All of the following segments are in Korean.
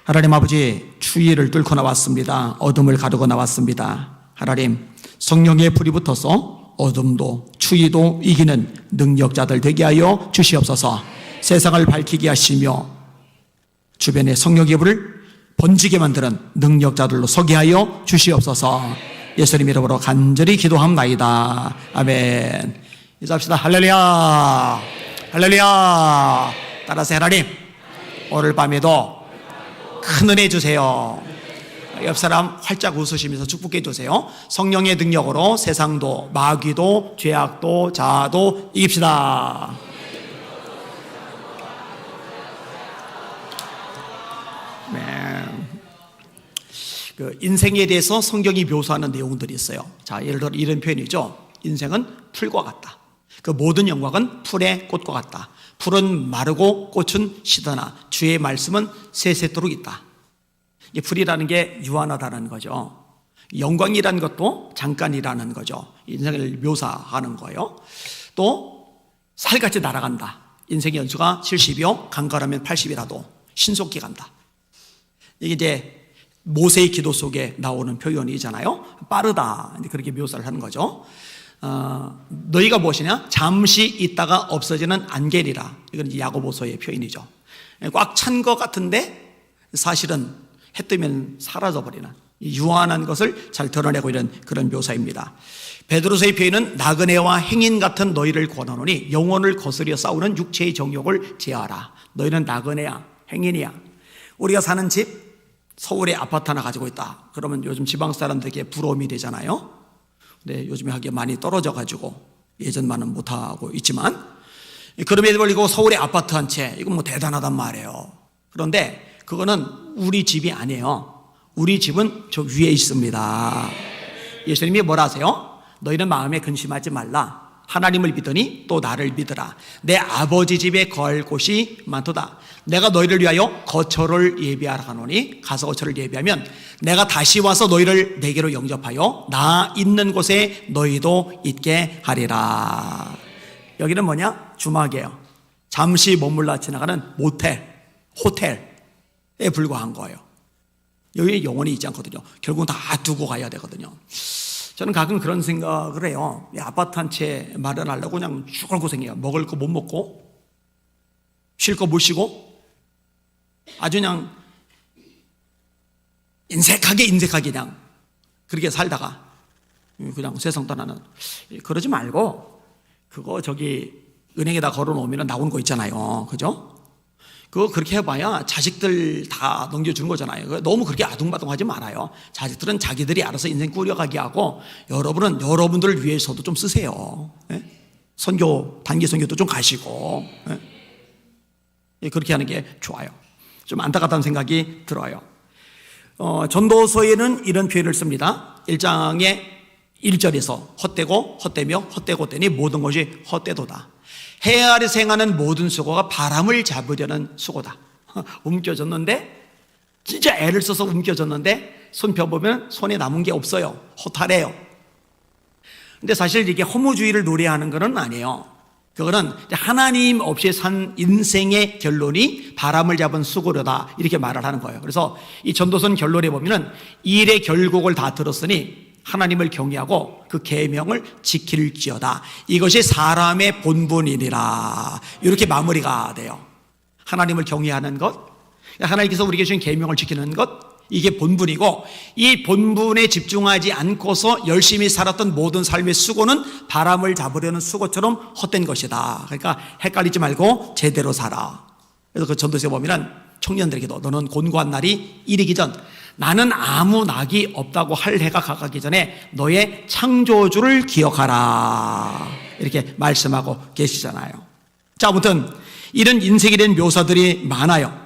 하나님 아버지, 추위를 뚫고 나왔습니다. 어둠을 가르고 나왔습니다. 하나님, 성령의 불이 붙어서 어둠도 추위도 이기는 능력자들 되게 하여 주시옵소서. 세상을 밝히게 하시며 주변에 성령의 불을 번지게 만드는 능력자들로 서게 하여 주시옵소서. 예수님 이름으로 간절히 기도합나이다. 아멘. 인사합시다. 할렐루야, 할렐루야. 따라서 하나님, 오늘 밤에도 큰 은혜 주세요. 옆 사람 활짝 웃으시면서 축복해 주세요. 성령의 능력으로 세상도 마귀도 죄악도 자아도 이깁시다. 네. 그 인생에 대해서 성경이 묘사하는 내용들이 있어요. 자, 예를 들어 이런 표현이죠. 인생은 풀과 같다. 그 모든 영광은 풀의 꽃과 같다. 풀은 마르고 꽃은 시드나 주의 말씀은 세세토록 있다. 이 풀이라는 게 유한하다는 거죠. 영광이라는 것도 잠깐이라는 거죠. 인생을 묘사하는 거예요. 또 살같이 날아간다. 인생의 연수가 70이요 강건하면 80이라도 신속히 간다. 이게 이제 모세의 기도 속에 나오는 표현이잖아요. 빠르다, 그렇게 묘사를 하는 거죠. 너희가 무엇이냐? 잠시 있다가 없어지는 안개리라. 이건 야고보서의 표현이죠. 꽉 찬 것 같은데 사실은 해 뜨면 사라져버리는 유한한 것을 잘 드러내고 있는 그런 묘사입니다. 베드로서의 표현은 나그네와 행인 같은 너희를 권하노니 영혼을 거스려 싸우는 육체의 정욕을 제하라. 너희는 나그네야, 행인이야. 우리가 사는 집 서울에 아파트 하나 가지고 있다. 그러면 요즘 지방 사람들에게 부러움이 되잖아요. 근데 요즘에 하기가 많이 떨어져가지고 예전만은 못하고 있지만, 그럼에도 불구하고 서울에 아파트 한 채, 이건 뭐 대단하단 말이에요. 그런데 그거는 우리 집이 아니에요. 우리 집은 저 위에 있습니다. 예수님이 뭐라 하세요? 너희는 마음에 근심하지 말라. 하나님을 믿으니 또 나를 믿으라. 내 아버지 집에 거할 곳이 많도다. 내가 너희를 위하여 거처를 예비하라 하노니 가서 거처를 예비하면 내가 다시 와서 너희를 내게로 영접하여 나 있는 곳에 너희도 있게 하리라. 여기는 뭐냐? 주막이에요. 잠시 머물러 지나가는 모텔, 호텔에 불과한 거예요. 여기 영혼이 있지 않거든요. 결국은 다 두고 가야 되거든요. 저는 가끔 그런 생각을 해요. 아파트 한 채 마련하려고 그냥 죽을 고생해요. 먹을 거 못 먹고, 쉴 거 못 쉬고, 아주 그냥 인색하게 그냥 그렇게 살다가 그냥 세상 떠나는. 그러지 말고 그거 저기 은행에다 걸어놓으면 나오는 거 있잖아요. 그죠? 그거 그렇게 해봐야 자식들 다 넘겨주는 거잖아요. 너무 그렇게 아둥바둥하지 말아요. 자식들은 자기들이 알아서 인생 꾸려가게 하고, 여러분은 여러분들을 위해서도 좀 쓰세요. 예? 선교, 단기 선교도 좀 가시고, 예? 그렇게 하는 게 좋아요. 좀 안타깝다는 생각이 들어요. 전도서에는 이런 표현을 씁니다. 1장의 1절에서 헛되고 헛되며 헛되고 되니 모든 것이 헛되도다. 해 아래서 행하는 모든 수고가 바람을 잡으려는 수고다. 움켜졌는데, 진짜 애를 써서 움켜졌는데 손 펴보면 손에 남은 게 없어요. 허탈해요. 근데 사실 이게 허무주의를 노래하는 건 아니에요. 그거는 하나님 없이 산 인생의 결론이 바람을 잡은 수고로다, 이렇게 말을 하는 거예요. 그래서 이 전도선 결론에 보면은 일의 결국을 다 들었으니 하나님을 경외하고 그 계명을 지킬지어다. 이것이 사람의 본분이니라. 이렇게 마무리가 돼요. 하나님을 경외하는 것, 하나님께서 우리에게 주신 계명을 지키는 것, 이게 본분이고, 이 본분에 집중하지 않고서 열심히 살았던 모든 삶의 수고는 바람을 잡으려는 수고처럼 헛된 것이다. 그러니까 헷갈리지 말고 제대로 살아. 그래서 그 전도서에 보면 청년들에게도 너는 곤고한 날이 이르기 전, 나는 아무 낙이 없다고 할 해가 가기 전에 너의 창조주를 기억하라, 이렇게 말씀하고 계시잖아요. 자, 아무튼 이런 인생에 대한 묘사들이 많아요.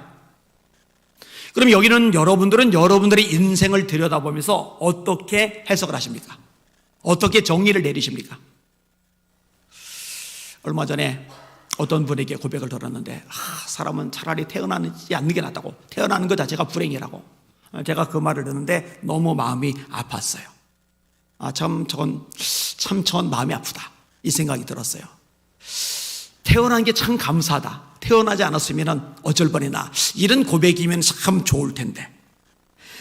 그럼 여기는 여러분들은 여러분들의 인생을 들여다보면서 어떻게 해석을 하십니까? 어떻게 정리를 내리십니까? 얼마 전에 어떤 분에게 고백을 들었는데, 사람은 차라리 태어나지 않는 게 낫다고, 태어나는 것 자체가 불행이라고. 제가 그 말을 듣는데 너무 마음이 아팠어요. 전 마음이 아프다, 이 생각이 들었어요. 태어난 게 참 감사하다. 태어나지 않았으면 어쩔 뻔했나. 이런 고백이면 참 좋을 텐데.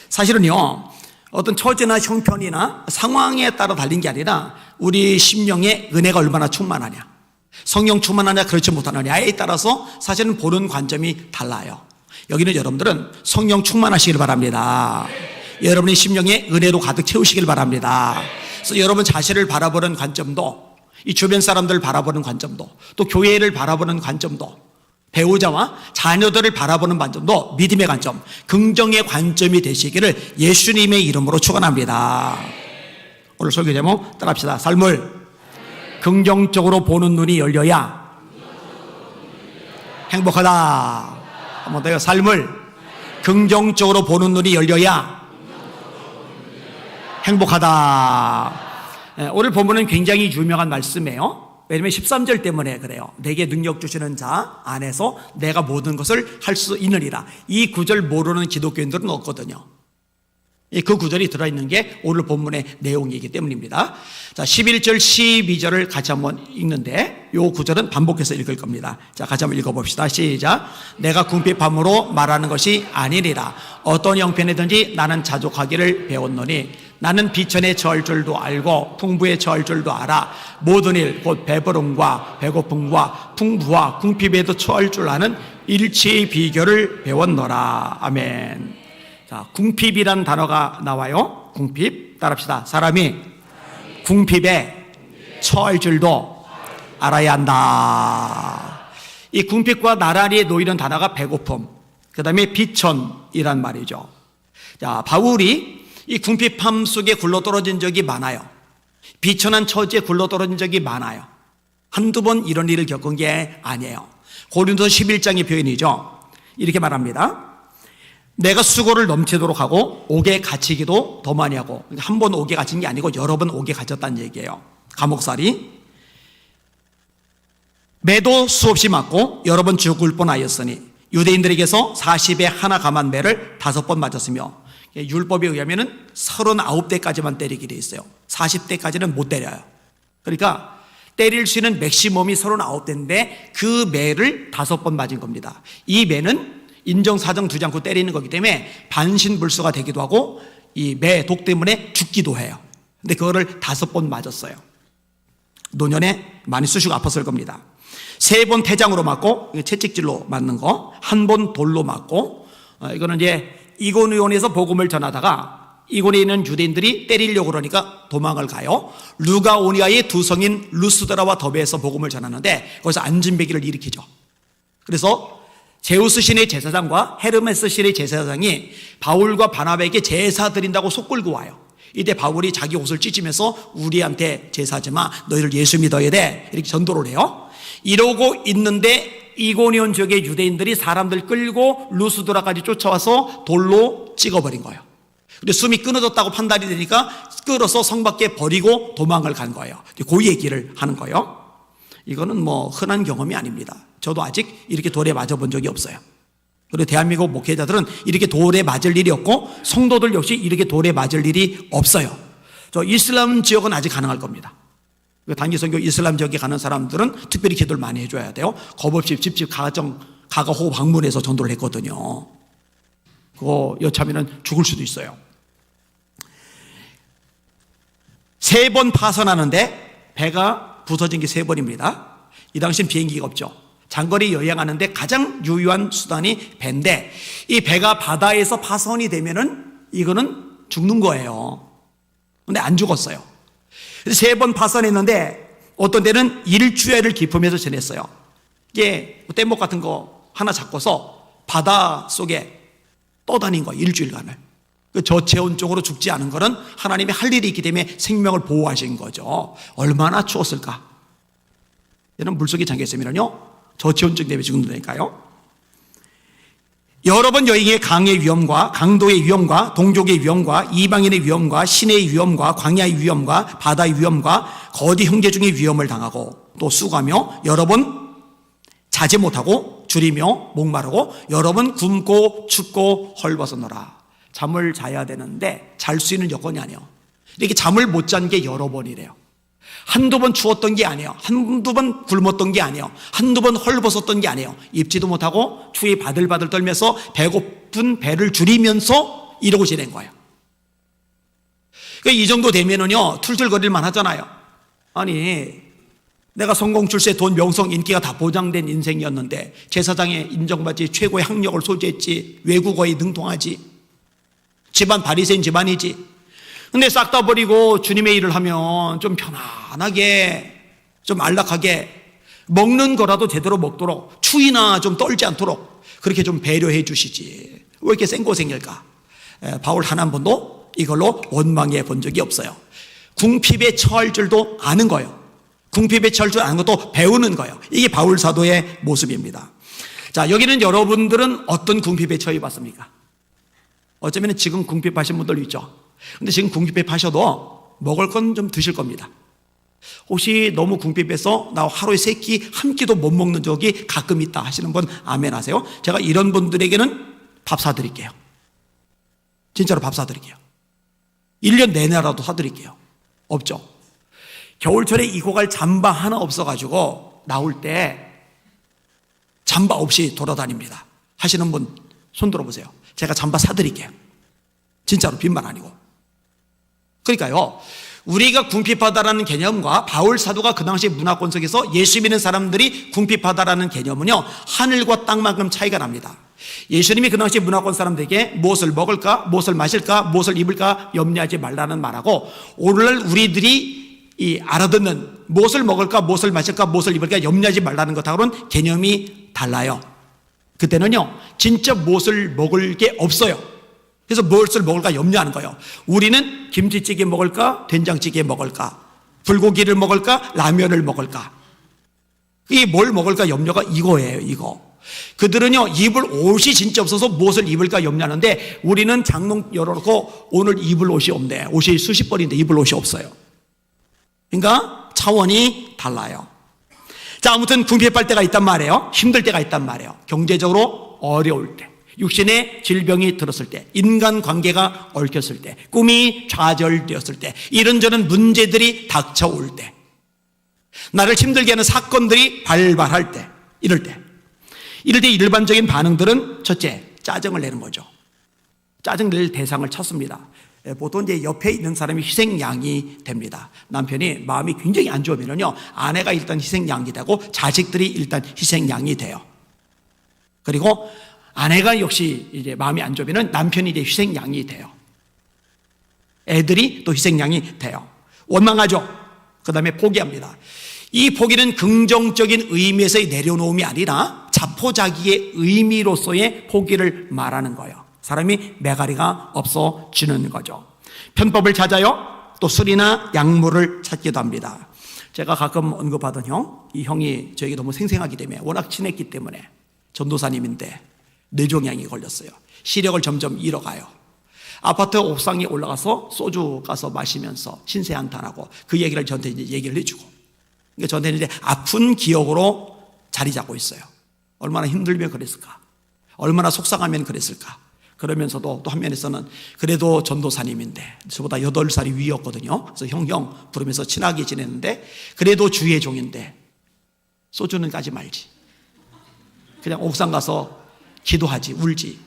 사실은요, 어떤 처지나 형편이나 상황에 따라 달린 게 아니라 우리 심령에 은혜가 얼마나 충만하냐, 성령 충만하냐 그렇지 못하느냐에 따라서 사실은 보는 관점이 달라요. 여기는 여러분들은 성령 충만하시길 바랍니다. 여러분의 심령에 은혜로 가득 채우시길 바랍니다. 그래서 여러분 자신을 바라보는 관점도, 이 주변 사람들을 바라보는 관점도, 또 교회를 바라보는 관점도, 배우자와 자녀들을 바라보는 관점도 믿음의 관점, 긍정의 관점이 되시기를 예수님의 이름으로 축원합니다. 오늘 설교 제목 따라합시다. 삶을 긍정적으로 보는 눈이 열려야 행복하다. 한번 더요. 삶을 긍정적으로 보는 눈이 열려야 행복하다. 오늘 본문은 굉장히 유명한 말씀이에요. 왜냐하면 13절 때문에 그래요. 내게 능력 주시는 자 안에서 내가 모든 것을 할 수 있느니라. 이 구절 모르는 기독교인들은 없거든요. 그 구절이 들어있는 게 오늘 본문의 내용이기 때문입니다. 자, 11절, 12절을 같이 한번 읽는데 이 구절은 반복해서 읽을 겁니다. 자, 같이 한번 읽어봅시다. 시작. 내가 궁핍함으로 말하는 것이 아니니라. 어떤 형편이든지 나는 자족하기를 배웠노니 나는 비천에 처할 줄도 알고 풍부에 처할 줄도 알아. 모든 일 곧 배부름과 배고픔과 풍부와 궁핍에도 처할 줄 아는 일치의 비결을 배웠노라. 아멘. 자, 궁핍이란 단어가 나와요. 궁핍 따라합시다. 사람이 궁핍에 처할 줄도 알아야 한다. 이 궁핍과 나란히 놓이는 단어가 배고픔, 그 다음에 비천이란 말이죠. 자, 바울이 이 궁핍함 속에 굴러떨어진 적이 많아요. 비천한 처지에 굴러떨어진 적이 많아요. 한두 번 이런 일을 겪은 게 아니에요. 고린도서 11장의 표현이죠. 이렇게 말합니다. 내가 수고를 넘치도록 하고 옥에 갇히기도 더 많이 하고, 한 번 옥에 갇힌 게 아니고 여러 번 옥에 갇혔다는 얘기예요. 감옥살이. 매도 수없이 맞고 여러 번 죽을 뻔하였으니 유대인들에게서 40에 하나 감한 매를 5번 맞았으며, 율법에 의하면 39대까지만 때리게 돼 있어요. 40대까지는 못 때려요. 그러니까 때릴 수 있는 맥시멈이 39대인데 그 매를 5번 맞은 겁니다. 이 매는 인정사정 두지 않고 때리는 거기 때문에 반신불수가 되기도 하고 이 매 독 때문에 죽기도 해요. 근데 그거를 5번 맞았어요. 노년에 많이 쑤시고 아팠을 겁니다. 3번 태장으로 맞고, 채찍질로 맞는 거, 1번 돌로 맞고, 이거는 이제 이곤 의원에서 복음을 전하다가 이곤에 있는 유대인들이 때리려고 그러니까 도망을 가요. 루가오니아의 두 성인 루스드라와 더베에서 복음을 전하는데 거기서 안진배기를 일으키죠. 그래서 제우스 신의 제사장과 헤르메스 신의 제사장이 바울과 바나바에게 제사 드린다고 속 끌고 와요. 이때 바울이 자기 옷을 찢으면서 우리한테 제사하지 마, 너희들 예수 믿어야 돼, 이렇게 전도를 해요. 이러고 있는데 이고니온 지역의 유대인들이 사람들 끌고 루스드라까지 쫓아와서 돌로 찍어버린 거예요. 근데 숨이 끊어졌다고 판단이 되니까 끌어서 성 밖에 버리고 도망을 간 거예요. 그 얘기를 하는 거예요. 이거는 뭐 흔한 경험이 아닙니다. 저도 아직 이렇게 돌에 맞아본 적이 없어요. 그리고 대한민국 목회자들은 이렇게 돌에 맞을 일이 없고 성도들 역시 이렇게 돌에 맞을 일이 없어요. 저 이슬람 지역은 아직 가능할 겁니다. 단기 선교 이슬람 지역에 가는 사람들은 특별히 기도를 많이 해줘야 돼요. 겁없이 집집 가가호 방문해서 전도를 했거든요. 그거 여차하면 죽을 수도 있어요. 3번 파선하는데 배가 부서진 게 3번입니다. 이 당시엔 비행기가 없죠. 장거리 여행하는데 가장 유효한 수단이 배인데 이 배가 바다에서 파선이 되면은 이거는 죽는 거예요. 근데 안 죽었어요. 그래서 3번 파선했는데 어떤 데는 일주일을 기품해서 지냈어요. 이게 뗏목 같은 거 하나 잡고서 바다 속에 떠다닌 거예요. 일주일간을. 그 저체온 쪽으로 죽지 않은 거는 하나님이 할 일이 있기 때문에 생명을 보호하신 거죠. 얼마나 추웠을까. 얘는 물속에 잠겼으면요 저체온증 때문에 죽는다니까요. 여러 번 여행의 강의 위험과 강도의 위험과 동족의 위험과 이방인의 위험과 신의 위험과 광야의 위험과 바다의 위험과 거대 형제 중의 위험을 당하고 또 수고하며 여러 번 자제 못하고 줄이며 목마르고 여러 번 굶고 춥고 헐벗어노라. 잠을 자야 되는데 잘 수 있는 여건이 아니에요. 이렇게 잠을 못 잔 게 여러 번이래요. 한두 번 추웠던 게 아니에요. 한두 번 굶었던 게 아니에요. 한두 번 헐벗었던 게 아니에요. 입지도 못하고 추위 바들바들 떨면서 배고픈 배를 줄이면서 이러고 지낸 거예요. 그러니까 이 정도 되면은요, 툴툴거릴만 하잖아요. 아니, 내가 성공, 출세, 돈, 명성, 인기가 다 보장된 인생이었는데 제사장에 인정받지, 최고의 학력을 소지했지, 외국어에 능통하지, 집안 바리새인 집안이지. 근데 싹 다 버리고 주님의 일을 하면 좀 편안하게, 좀 안락하게, 먹는 거라도 제대로 먹도록, 추위나 좀 떨지 않도록 그렇게 좀 배려해 주시지. 왜 이렇게 생고생일까? 바울 단 한 번도 이걸로 원망해 본 적이 없어요. 궁핍에 처할 줄도 아는 거예요. 궁핍에 처할 줄 아는 것도 배우는 거예요. 이게 바울 사도의 모습입니다. 자, 여기는 여러분들은 어떤 궁핍에 처해 봤습니까? 어쩌면 지금 궁핍하신 분들 있죠. 근데 지금 궁핍하셔도 먹을 건 좀 드실 겁니다. 혹시 너무 궁핍해서 나 하루에 3끼 한 끼도 못 먹는 적이 가끔 있다 하시는 분 아멘 하세요. 제가 이런 분들에게는 밥 사드릴게요. 진짜로 밥 사드릴게요. 1년 내내라도 사드릴게요. 없죠? 겨울철에 입고 갈 잠바 하나 없어가지고 나올 때 잠바 없이 돌아다닙니다 하시는 분 손 들어보세요. 제가 잠바 사드릴게요. 진짜로 빈말 아니고. 그러니까요, 우리가 궁핍하다라는 개념과 바울 사도가 그 당시 문화권 속에서 예수 믿는 사람들이 궁핍하다라는 개념은요, 하늘과 땅만큼 차이가 납니다. 예수님이 그 당시 문화권 사람들에게 무엇을 먹을까, 무엇을 마실까, 무엇을 입을까 염려하지 말라는 말하고, 오늘날 우리들이 이 알아듣는 무엇을 먹을까, 무엇을 마실까, 무엇을 입을까 염려하지 말라는 것하고는 개념이 달라요. 그때는요, 진짜 무엇을 먹을 게 없어요. 그래서 무엇을 먹을까 염려하는 거예요. 우리는 김치찌개 먹을까, 된장찌개 먹을까, 불고기를 먹을까, 라면을 먹을까, 이 뭘 먹을까 염려가 이거예요. 이거. 그들은요, 입을 옷이 진짜 없어서 무엇을 입을까 염려하는데, 우리는 장롱 열어놓고 오늘 입을 옷이 없네, 옷이 수십 벌인데 입을 옷이 없어요. 그러니까 차원이 달라요. 자, 아무튼 궁핍할 때가 있단 말이에요. 힘들 때가 있단 말이에요. 경제적으로 어려울 때, 육신의 질병이 들었을 때, 인간관계가 얽혔을 때, 꿈이 좌절되었을 때, 이런저런 문제들이 닥쳐올 때, 나를 힘들게 하는 사건들이 발발할 때, 이럴 때 일반적인 반응들은 첫째, 짜증을 내는 거죠. 짜증 낼 대상을 찾습니다. 보통 이제 옆에 있는 사람이 희생양이 됩니다. 남편이 마음이 굉장히 안 좋으면요, 아내가 일단 희생양이 되고 자식들이 일단 희생양이 돼요. 그리고 아내가 역시 이제 마음이 안 좋으면 남편이 이제 희생양이 돼요. 애들이 또 희생양이 돼요. 원망하죠. 그 다음에 포기합니다. 이 포기는 긍정적인 의미에서의 내려놓음이 아니라 자포자기의 의미로서의 포기를 말하는 거예요. 사람이 매가리가 없어지는 거죠. 편법을 찾아요. 또 술이나 약물을 찾기도 합니다. 제가 가끔 언급하던 이 형이 저에게 너무 생생하기 때문에, 워낙 친했기 때문에, 전도사님인데 뇌종양이 걸렸어요. 시력을 점점 잃어가요. 아파트 옥상에 올라가서 소주 가서 마시면서 신세한탄하고 그 얘기를 저한테 이제 얘기를 해주고, 그러니까 저한테는 이제 아픈 기억으로 자리 잡고 있어요. 얼마나 힘들면 그랬을까, 얼마나 속상하면 그랬을까. 그러면서도 또 한 면에서는 그래도 전도사님인데 저보다 8살이 위였거든요. 그래서 형 부르면서 친하게 지냈는데, 그래도 주의 종인데 소주는 까지 말지, 그냥 옥상 가서 기도하지, 울지.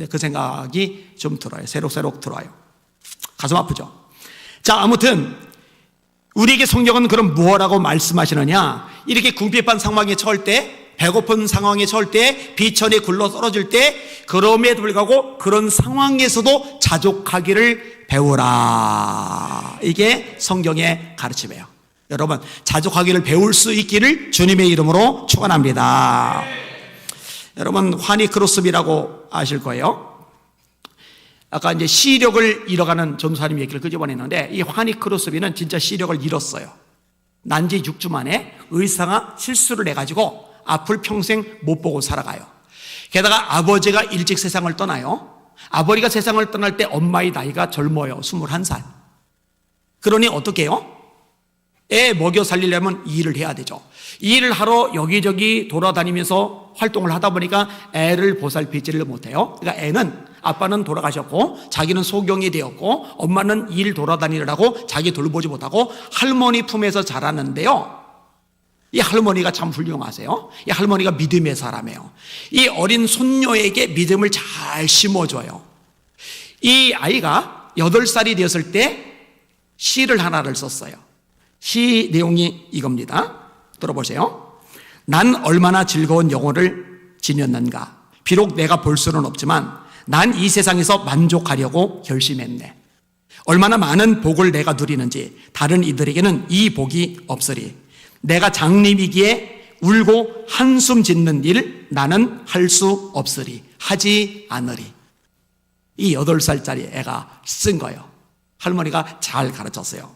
그 생각이 좀 들어요. 새록새록 들어요. 가슴 아프죠. 자, 아무튼 우리에게 성경은 그럼 무엇라고 말씀하시느냐, 이렇게 궁핍한 상황에 처할 때, 배고픈 상황에 처할 때, 비천에 굴러 떨어질 때, 그럼에도 불구하고 그런 상황에서도 자족하기를 배우라. 이게 성경의 가르침이에요. 여러분, 자족하기를 배울 수 있기를 주님의 이름으로 축원합니다. 여러분, 환희 크로스비라고 아실 거예요. 아까 이제 시력을 잃어가는 전도사님 얘기를 끄집어냈는데, 이 환희 크로스비는 진짜 시력을 잃었어요. 난지 6주 만에 의사가 실수를 해가지고 앞을 평생 못 보고 살아가요. 게다가 아버지가 일찍 세상을 떠나요. 아버지가 세상을 떠날 때 엄마의 나이가 젊어요. 21살. 그러니 어떻게 해요? 애 먹여 살리려면 일을 해야 되죠. 일을 하러 여기저기 돌아다니면서 활동을 하다 보니까 애를 보살피지를 못해요. 그러니까 애는 아빠는 돌아가셨고 자기는 소경이 되었고 엄마는 일 돌아다니느라고 자기 돌보지 못하고 할머니 품에서 자랐는데요. 이 할머니가 참 훌륭하세요. 이 할머니가 믿음의 사람이에요. 이 어린 손녀에게 믿음을 잘 심어줘요. 이 아이가 8살이 되었을 때 시를 하나를 썼어요. 시 내용이 이겁니다. 들어보세요. 난 얼마나 즐거운 영혼을 지녔는가. 비록 내가 볼 수는 없지만 난 이 세상에서 만족하려고 결심했네. 얼마나 많은 복을 내가 누리는지 다른 이들에게는 이 복이 없으리. 내가 장님이기에 울고 한숨 짓는 일 나는 할 수 없으리. 하지 않으리. 이 8살짜리 애가 쓴 거예요. 할머니가 잘 가르쳤어요.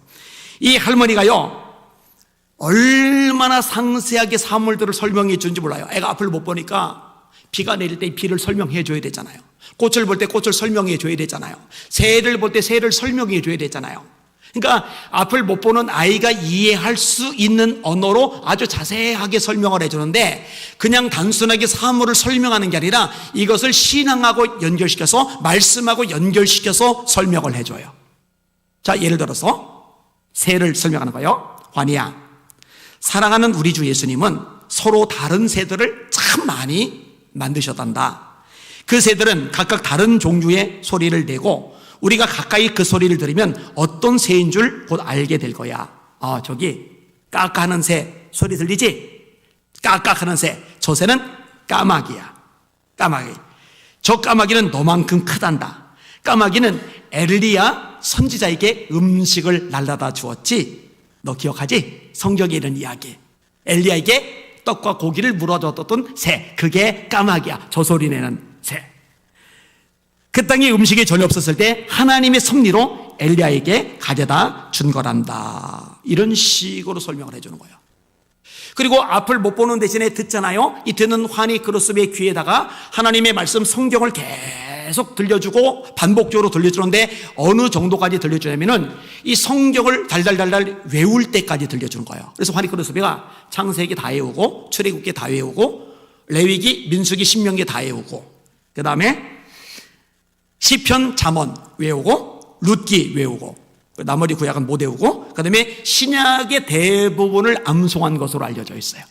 이 할머니가요, 얼마나 상세하게 사물들을 설명해 주는지 몰라요. 애가 앞을 못 보니까 비가 내릴 때 비를 설명해 줘야 되잖아요. 꽃을 볼 때 꽃을 설명해 줘야 되잖아요. 새를 볼 때 새를 설명해 줘야 되잖아요. 그러니까 앞을 못 보는 아이가 이해할 수 있는 언어로 아주 자세하게 설명을 해주는데 그냥 단순하게 사물을 설명하는 게 아니라 이것을 신앙하고 연결시켜서 말씀하고 연결시켜서 설명을 해줘요. 자, 예를 들어서 새를 설명하는 거예요. 환희야, 사랑하는 우리 주 예수님은 서로 다른 새들을 참 많이 만드셨단다. 그 새들은 각각 다른 종류의 소리를 내고 우리가 가까이 그 소리를 들으면 어떤 새인 줄 곧 알게 될 거야. 저기 까까하는 새 소리 들리지? 까까하는 새. 저 새는 까마귀야. 까마귀. 저 까마귀는 너만큼 크단다. 까마귀는 엘리야 선지자에게 음식을 날라다 주었지. 너 기억하지? 성경에 이런 이야기. 엘리야에게 떡과 고기를 물어줬던 새. 그게 까마귀야. 저 소리 내는 새. 그 땅에 음식이 전혀 없었을 때 하나님의 섭리로 엘리야에게 가져다 준 거란다. 이런 식으로 설명을 해주는 거예요. 그리고 앞을 못 보는 대신에 듣잖아요. 이 듣는 환희 크루스비의 귀에다가 하나님의 말씀 성경을 계속 들려주고 반복적으로 들려주는데 어느 정도까지 들려주냐면은 이 성경을 달달달달 외울 때까지 들려주는 거예요. 그래서 환희 크루스비가 창세기 다 외우고 출애굽기 다 외우고 레위기, 민수기, 신명기 다 외우고 그 다음에 시편, 잠언 외우고 룻기 외우고 나머지 구약은 못 외우고 그 다음에 신약의 대부분을 암송한 것으로 알려져 있어요.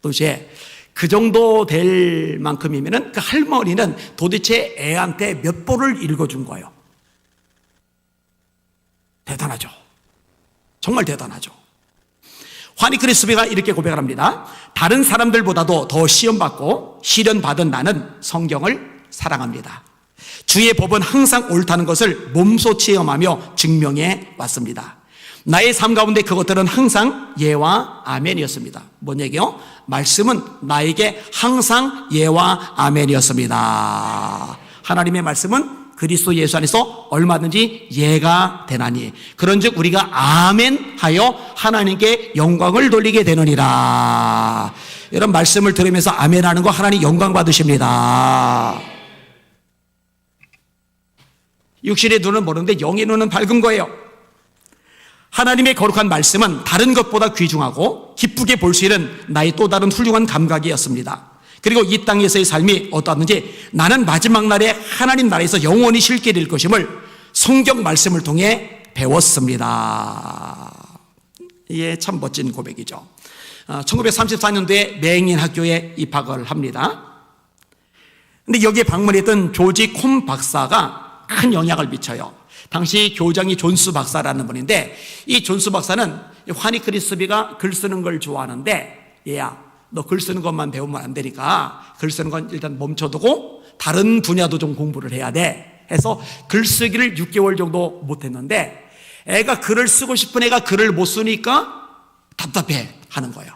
도대체 그 정도 될 만큼이면은 그 할머니는 도대체 애한테 몇 번을 읽어준 거예요. 대단하죠. 정말 대단하죠. 환희 크루스비가 이렇게 고백을 합니다. 다른 사람들보다도 더 시험받고 시련받은 나는 성경을 사랑합니다. 주의 법은 항상 옳다는 것을 몸소 체험하며 증명해 왔습니다. 나의 삶 가운데 그것들은 항상 예와 아멘이었습니다. 뭔 얘기요? 말씀은 나에게 항상 예와 아멘이었습니다. 하나님의 말씀은 그리스도 예수 안에서 얼마든지 예가 되나니 그런즉 우리가 아멘하여 하나님께 영광을 돌리게 되느니라. 이런 말씀을 들으면서 아멘하는 거 하나님 영광 받으십니다. 육신의 눈은 모르는데 영의 눈은 밝은 거예요. 하나님의 거룩한 말씀은 다른 것보다 귀중하고 기쁘게 볼 수 있는 나의 또 다른 훌륭한 감각이었습니다. 그리고 이 땅에서의 삶이 어떠한지 나는 마지막 날에 하나님 나라에서 영원히 실게 될 것임을 성경 말씀을 통해 배웠습니다. 이게 참 멋진 고백이죠. 1934년도에 맹인 학교에 입학을 합니다. 근데 여기에 방문했던 조지 콤 박사가 큰 영향을 미쳐요. 당시 교장이 존스 박사라는 분인데 이 존스 박사는 환희 크루스비가 글 쓰는 걸 좋아하는데 얘야 너 글 쓰는 것만 배우면 안 되니까 글 쓰는 건 일단 멈춰두고 다른 분야도 좀 공부를 해야 돼 해서 글쓰기를 6개월 정도 못했는데 애가 글을 쓰고 싶은 애가 글을 못 쓰니까 답답해 하는 거예요.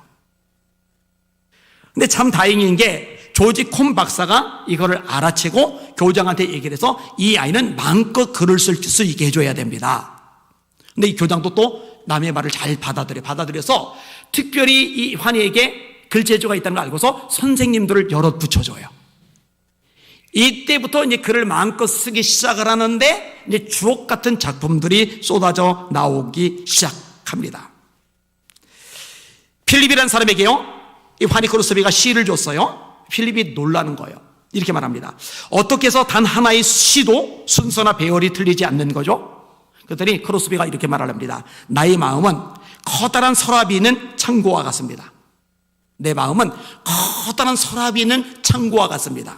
근데 참 다행인 게 조지 콤 박사가 이거를 알아채고 교장한테 얘기를 해서 이 아이는 마음껏 글을 쓸 수 있게 해줘야 됩니다. 근데 이 교장도 또 남의 말을 잘 받아들여서 특별히 이 환희에게 글재주가 있다는 걸 알고서 선생님들을 여럿 붙여줘요. 이때부터 이제 글을 마음껏 쓰기 시작을 하는데 이제 주옥 같은 작품들이 쏟아져 나오기 시작합니다. 필립이라는 사람에게요, 이 환희 크루스비가 시를 줬어요. 필립이 놀라는 거예요. 이렇게 말합니다. 어떻게 해서 단 하나의 시도 순서나 배열이 틀리지 않는 거죠? 그랬더니 크로스비가 이렇게 말합니다. 나의 마음은 커다란 서랍이 있는 창고와 같습니다. 내 마음은 커다란 서랍이 있는 창고와 같습니다.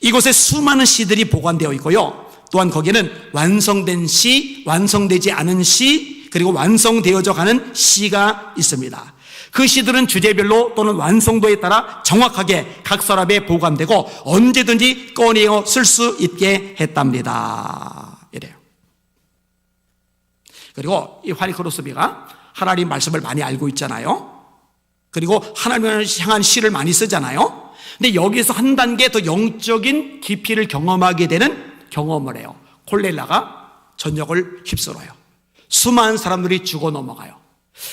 이곳에 수많은 시들이 보관되어 있고요. 또한 거기에는 완성된 시, 완성되지 않은 시, 그리고 완성되어져 가는 시가 있습니다. 그 시들은 주제별로 또는 완성도에 따라 정확하게 각 서랍에 보관되고 언제든지 꺼내어 쓸 수 있게 했답니다. 이래요. 그리고 이 화리 크로스비가 하나님 말씀을 많이 알고 있잖아요. 그리고 하나님을 향한 시를 많이 쓰잖아요. 근데 여기서 한 단계 더 영적인 깊이를 경험하게 되는 경험을 해요. 콜렐라가 전역을 휩쓸어요. 수많은 사람들이 죽어 넘어가요.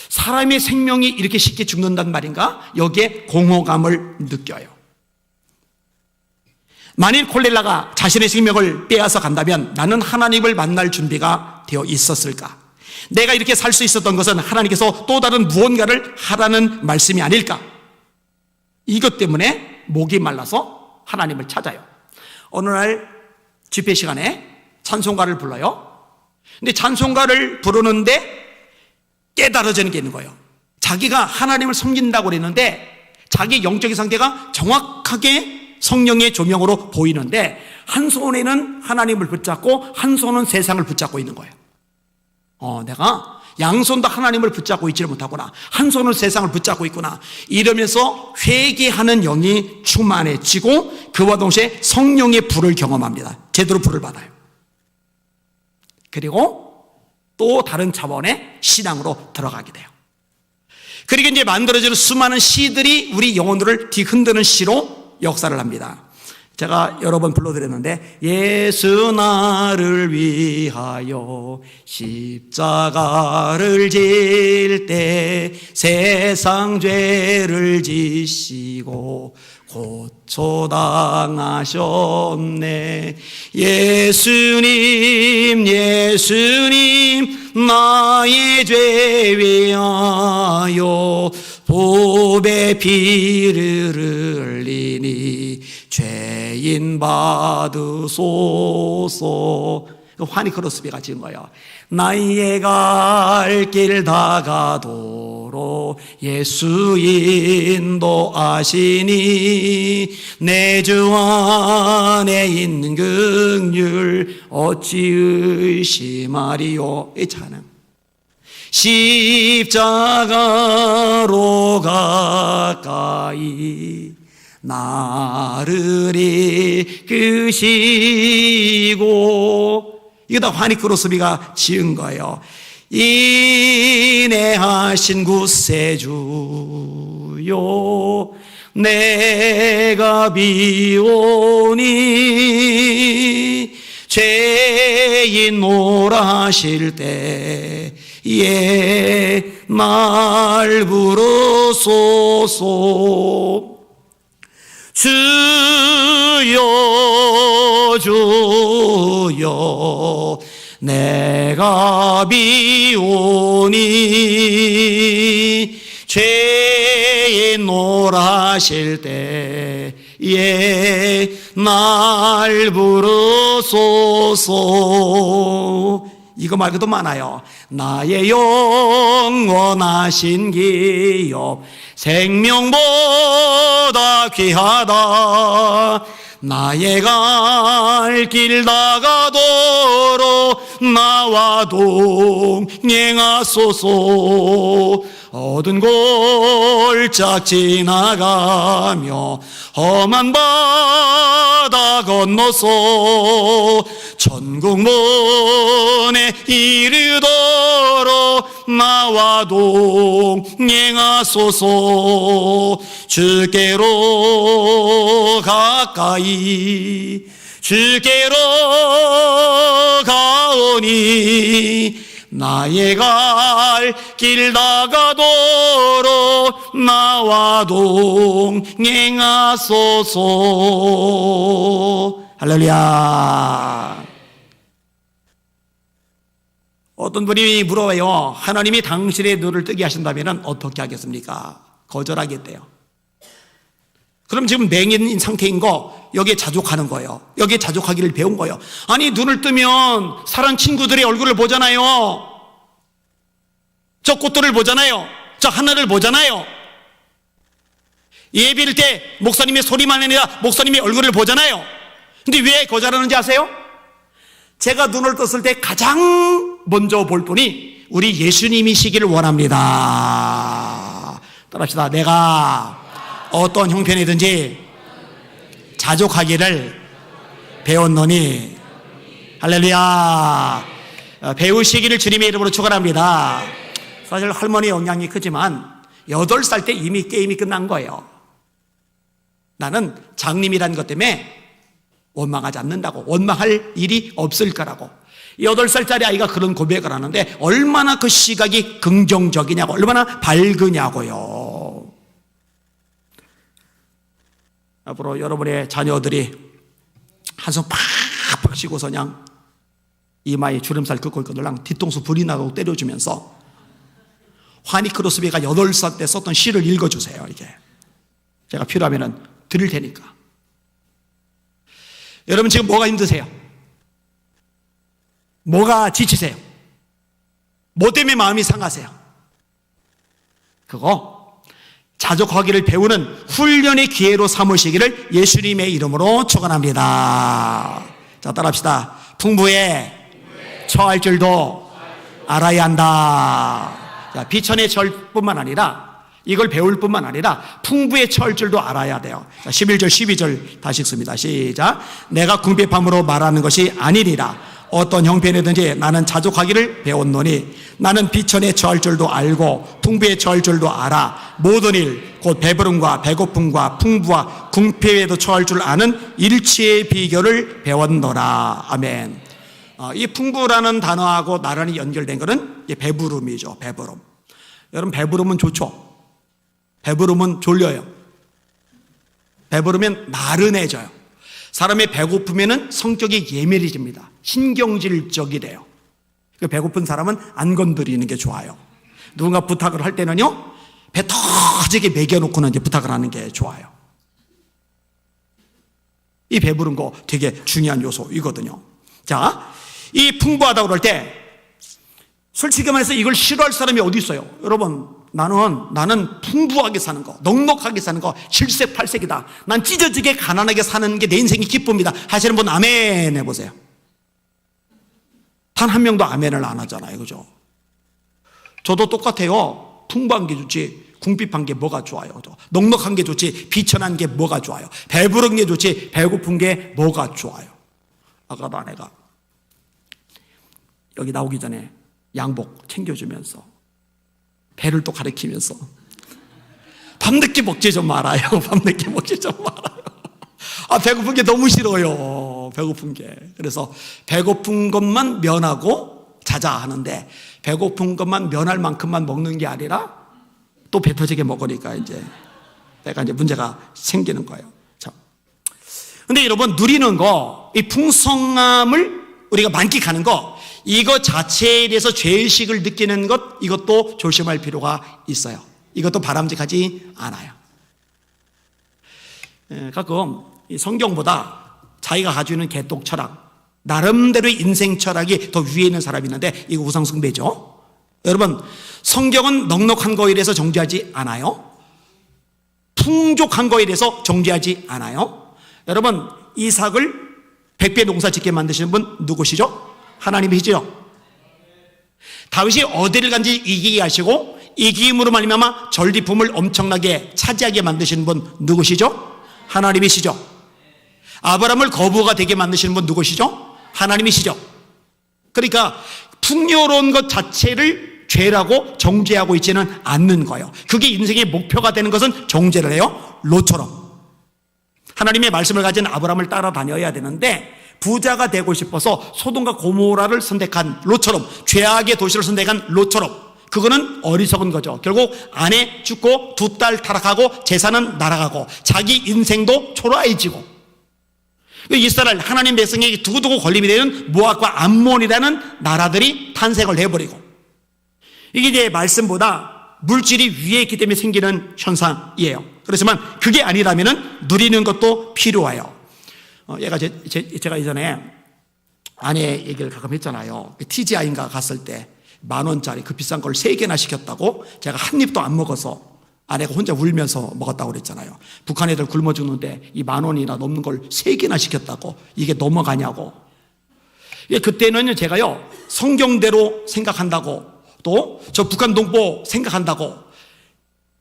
사람의 생명이 이렇게 쉽게 죽는단 말인가? 여기에 공허감을 느껴요. 만일 콜렐라가 자신의 생명을 빼앗아 간다면 나는 하나님을 만날 준비가 되어 있었을까? 내가 이렇게 살 수 있었던 것은 하나님께서 또 다른 무언가를 하라는 말씀이 아닐까? 이것 때문에 목이 말라서 하나님을 찾아요. 어느 날 집회 시간에 찬송가를 불러요. 근데 찬송가를 부르는데 깨달아지는 게 있는 거예요. 자기가 하나님을 섬긴다고 그랬는데 자기 영적인 상태가 정확하게 성령의 조명으로 보이는데 한 손에는 하나님을 붙잡고 한 손은 세상을 붙잡고 있는 거예요. 내가 양손도 하나님을 붙잡고 있지를 못하구나. 한 손은 세상을 붙잡고 있구나. 이러면서 회개하는 영이 충만해지고 그와 동시에 성령의 불을 경험합니다. 제대로 불을 받아요. 그리고 또 다른 차원의 신앙으로 들어가게 돼요. 그리고 이제 만들어지는 수많은 시들이 우리 영혼들을 뒤흔드는 시로 역사를 합니다. 제가 여러 번 불러드렸는데 예수 나를 위하여 십자가를 질 때 세상 죄를 지시고 고초당하셨네. 예수님 예수님 나의 죄 위하여 보배 피를 흘리니 죄인 받으소서. 화니 크로스비가 지은 거예요. 나의 갈 길 다가도록 예수 인도하시니 내 주 안에 있는 긍휼 어찌 의심하리요. 이 찬양. 십자가로 가까이 나를 이끄시고, 이거 다 화니 크로스비가 지은 거예요. 인내하신 구세주요 내가 비오니 죄인 놀라실 때에 날 부르소서. 주여 주여 내가 비오니 죄인 놀라실 때에 날 부르소서. 이거 말고도 많아요. 나의 영원하신 기업 생명보다 귀하다. 나의 갈 길 다가도록 나와 동행하소서. 어두운 골짝 지나가며 험한 바다 건너서 천국문에 이르도록 나와 동행하소서. 주께로 가까이 주께로 가오니 나의 갈 길 다가도록 나와 동행하소서. 할렐루야. 어떤 분이 물어봐요. 하나님이 당신의 눈을 뜨게 하신다면 어떻게 하겠습니까? 거절하겠대요. 그럼 지금 맹인인 상태인 거 여기에 자족하는 거예요. 여기에 자족하기를 배운 거예요. 아니, 눈을 뜨면 사랑 친구들의 얼굴을 보잖아요. 저 꽃들을 보잖아요. 저 하늘을 보잖아요. 예배일 때 목사님의 소리만 아니라 목사님의 얼굴을 보잖아요. 근데 왜 거절하는지 아세요? 제가 눈을 떴을 때 가장 먼저 볼 분이 우리 예수님이시기를 원합니다. 따라합시다. 내가 어떤 형편이든지 자족하기를 배웠노니. 할렐루야. 배우시기를 주님의 이름으로 축원합니다. 사실 할머니 영향이 크지만 8살 때 이미 게임이 끝난 거예요. 나는 장님이라는 것 때문에 원망하지 않는다고, 원망할 일이 없을 거라고. 8살짜리 아이가 그런 고백을 하는데 얼마나 그 시각이 긍정적이냐고, 얼마나 밝으냐고요. 앞으로 여러분의 자녀들이 한숨 팍팍 쉬고서 그냥 이마에 주름살 긋고 있거들랑 뒤통수 불이 나도록 때려주면서 화니 크로스비가 8살 때 썼던 시를 읽어주세요. 이게 제가 필요하면 드릴 테니까. 여러분 지금 뭐가 힘드세요? 뭐가 지치세요? 뭐 때문에 마음이 상하세요? 그거 자족하기를 배우는 훈련의 기회로 삼으시기를 예수님의 이름으로 축원합니다. 자, 따라합시다. 풍부에 처할 줄도 알아야 한다. 자, 비천의 절뿐만 아니라 이걸 배울 뿐만 아니라 풍부에 처할 줄도 알아야 돼요. 자, 11절 12절 다시 읽습니다. 시작. 내가 궁핍함으로 말하는 것이 아니니라. 어떤 형편이든지 나는 자족하기를 배웠노니 나는 비천에 처할 줄도 알고 풍부에 처할 줄도 알아. 모든 일 곧 배부름과 배고픔과 풍부와 궁핍에도 처할 줄 아는 일치의 비결을 배웠노라. 아멘. 이 풍부라는 단어하고 나란히 연결된 것은 배부름이죠. 배부름. 여러분 배부름은 좋죠. 배부르면 졸려요. 배부르면 나른해져요. 사람의 배고프면 성격이 예민해집니다. 신경질적이 돼요. 배고픈 사람은 안 건드리는 게 좋아요. 누군가 부탁을 할 때는요, 배 터지게 먹여놓고는 이제 부탁을 하는 게 좋아요. 이 배부른 거 되게 중요한 요소이거든요. 자, 이 풍부하다고 그럴 때 솔직히 말해서 이걸 싫어할 사람이 어디 있어요? 여러분, 나는 풍부하게 사는 거, 넉넉하게 사는 거 7색 8색이다. 난 찢어지게 가난하게 사는 게 내 인생의 기쁨이다 하시는 분 아멘 해보세요. 단 한 명도 아멘을 안 하잖아요. 그죠? 저도 똑같아요. 풍부한 게 좋지 궁핍한 게 뭐가 좋아요? 넉넉한 게 좋지 비천한 게 뭐가 좋아요? 배부른 게 좋지 배고픈 게 뭐가 좋아요? 아까도 아내가 여기 나오기 전에 양복 챙겨주면서 배를 또 가리키면서 밤늦게 먹지 좀 말아요. 밤늦게 먹지 좀 말아요. 배고픈 게 너무 싫어요. 배고픈 게. 그래서 배고픈 것만 면하고 자자 하는데 배고픈 것만 면할 만큼만 먹는 게 아니라 또 배 터지게 먹으니까 이제 내가 이제 문제가 생기는 거예요. 자, 근데 여러분 누리는 거, 이 풍성함을 우리가 만끽하는 거, 이거 자체에 대해서 죄의식을 느끼는 것, 이것도 조심할 필요가 있어요. 이것도 바람직하지 않아요. 가끔 이 성경보다 자기가 가지고 있는 개똥 철학, 나름대로의 인생 철학이 더 위에 있는 사람이 있는데 이거 우상숭배죠. 여러분, 성경은 넉넉한 거에 대해서 정죄하지 않아요. 풍족한 거에 대해서 정죄하지 않아요. 여러분, 이삭을 100배 농사 짓게 만드시는 분 누구시죠? 하나님이시죠. 다윗이 어디를 간지 이기게 하시고 이김으로 말미암아 전리품을 엄청나게 차지하게 만드시는 분 누구시죠? 하나님이시죠. 아브라함을 거부가 되게 만드시는 분 누구시죠? 하나님이시죠. 그러니까 풍요로운 것 자체를 죄라고 정죄하고 있지는 않는 거예요. 그게 인생의 목표가 되는 것은 정죄를 해요. 롯처럼. 하나님의 말씀을 가진 아브라함을 따라다녀야 되는데 부자가 되고 싶어서 소돔과 고모라를 선택한 롯처럼, 죄악의 도시를 선택한 롯처럼, 그거는 어리석은 거죠. 결국 아내 죽고 2딸 타락하고 재산은 날아가고 자기 인생도 초라해지고, 이스라엘 하나님 백성에게 두고두고 걸림이 되는 모압과 암몬이라는 나라들이 탄생을 해버리고, 이게 이제 말씀보다 물질이 위에 있기 때문에 생기는 현상이에요. 그렇지만 그게 아니라면 누리는 것도 필요해요. 제가 이전에 아내 얘기를 가끔 했잖아요. TGI인가 갔을 때 10,000원짜리 그 비싼 걸 3개나 시켰다고 제가 한 입도 안 먹어서 아내가 혼자 울면서 먹었다고 그랬잖아요. 북한 애들 굶어 죽는데 이 10,000원이나 넘는 걸 3개나 시켰다고 이게 넘어가냐고. 그때는 제가요, 성경대로 생각한다고, 또 저 북한 동포 생각한다고.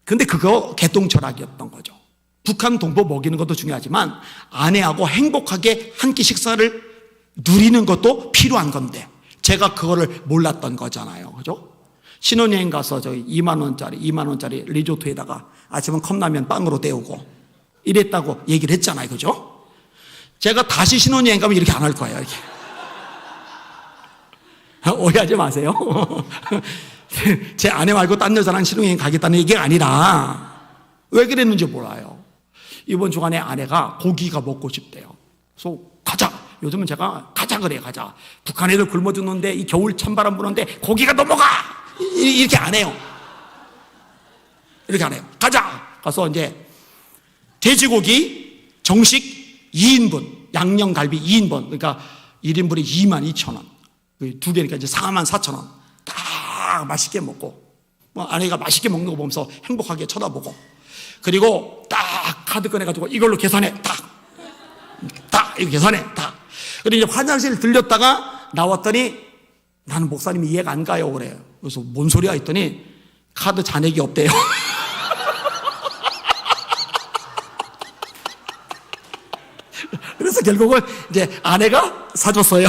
근데 그거 개똥철학이었던 거죠. 북한 동포 먹이는 것도 중요하지만 아내하고 행복하게 한 끼 식사를 누리는 것도 필요한 건데 제가 그거를 몰랐던 거잖아요. 그죠? 신혼여행 가서 저기 2만 원짜리 리조트에다가 아침은 컵라면 빵으로 때우고 이랬다고 얘기를 했잖아요. 그죠? 제가 다시 신혼여행 가면 이렇게 안 할 거예요. 이렇게. 오해하지 마세요. 제 아내 말고 딴 여자랑 신혼여행 가겠다는 얘기가 아니라 왜 그랬는지 몰라요. 이번 주간에 아내가 고기가 먹고 싶대요. 그래서 가자. 요즘은 제가 가자 그래, 가자. 북한 애들 굶어 죽는데 이 겨울 찬바람 부는데 고기가 넘어가. 이렇게 안 해요. 이렇게 안 해요. 가자. 가서 이제 돼지고기 정식 2인분, 양념갈비 2인분. 그러니까 1인분에 22,000원. 두 개니까 이제 44,000원. 딱 맛있게 먹고, 아내가 맛있게 먹는 거 보면서 행복하게 쳐다보고, 그리고 딱 카드 꺼내가지고 이걸로 계산해. 딱 이거 계산해. 딱. 그리고 이제 화장실 들렸다가 나왔더니 나는 목사님이 이해가 안 가요 그래요. 그래서 뭔 소리야 했더니 카드 잔액이 없대요. 그래서 결국은 이제 아내가 사줬어요.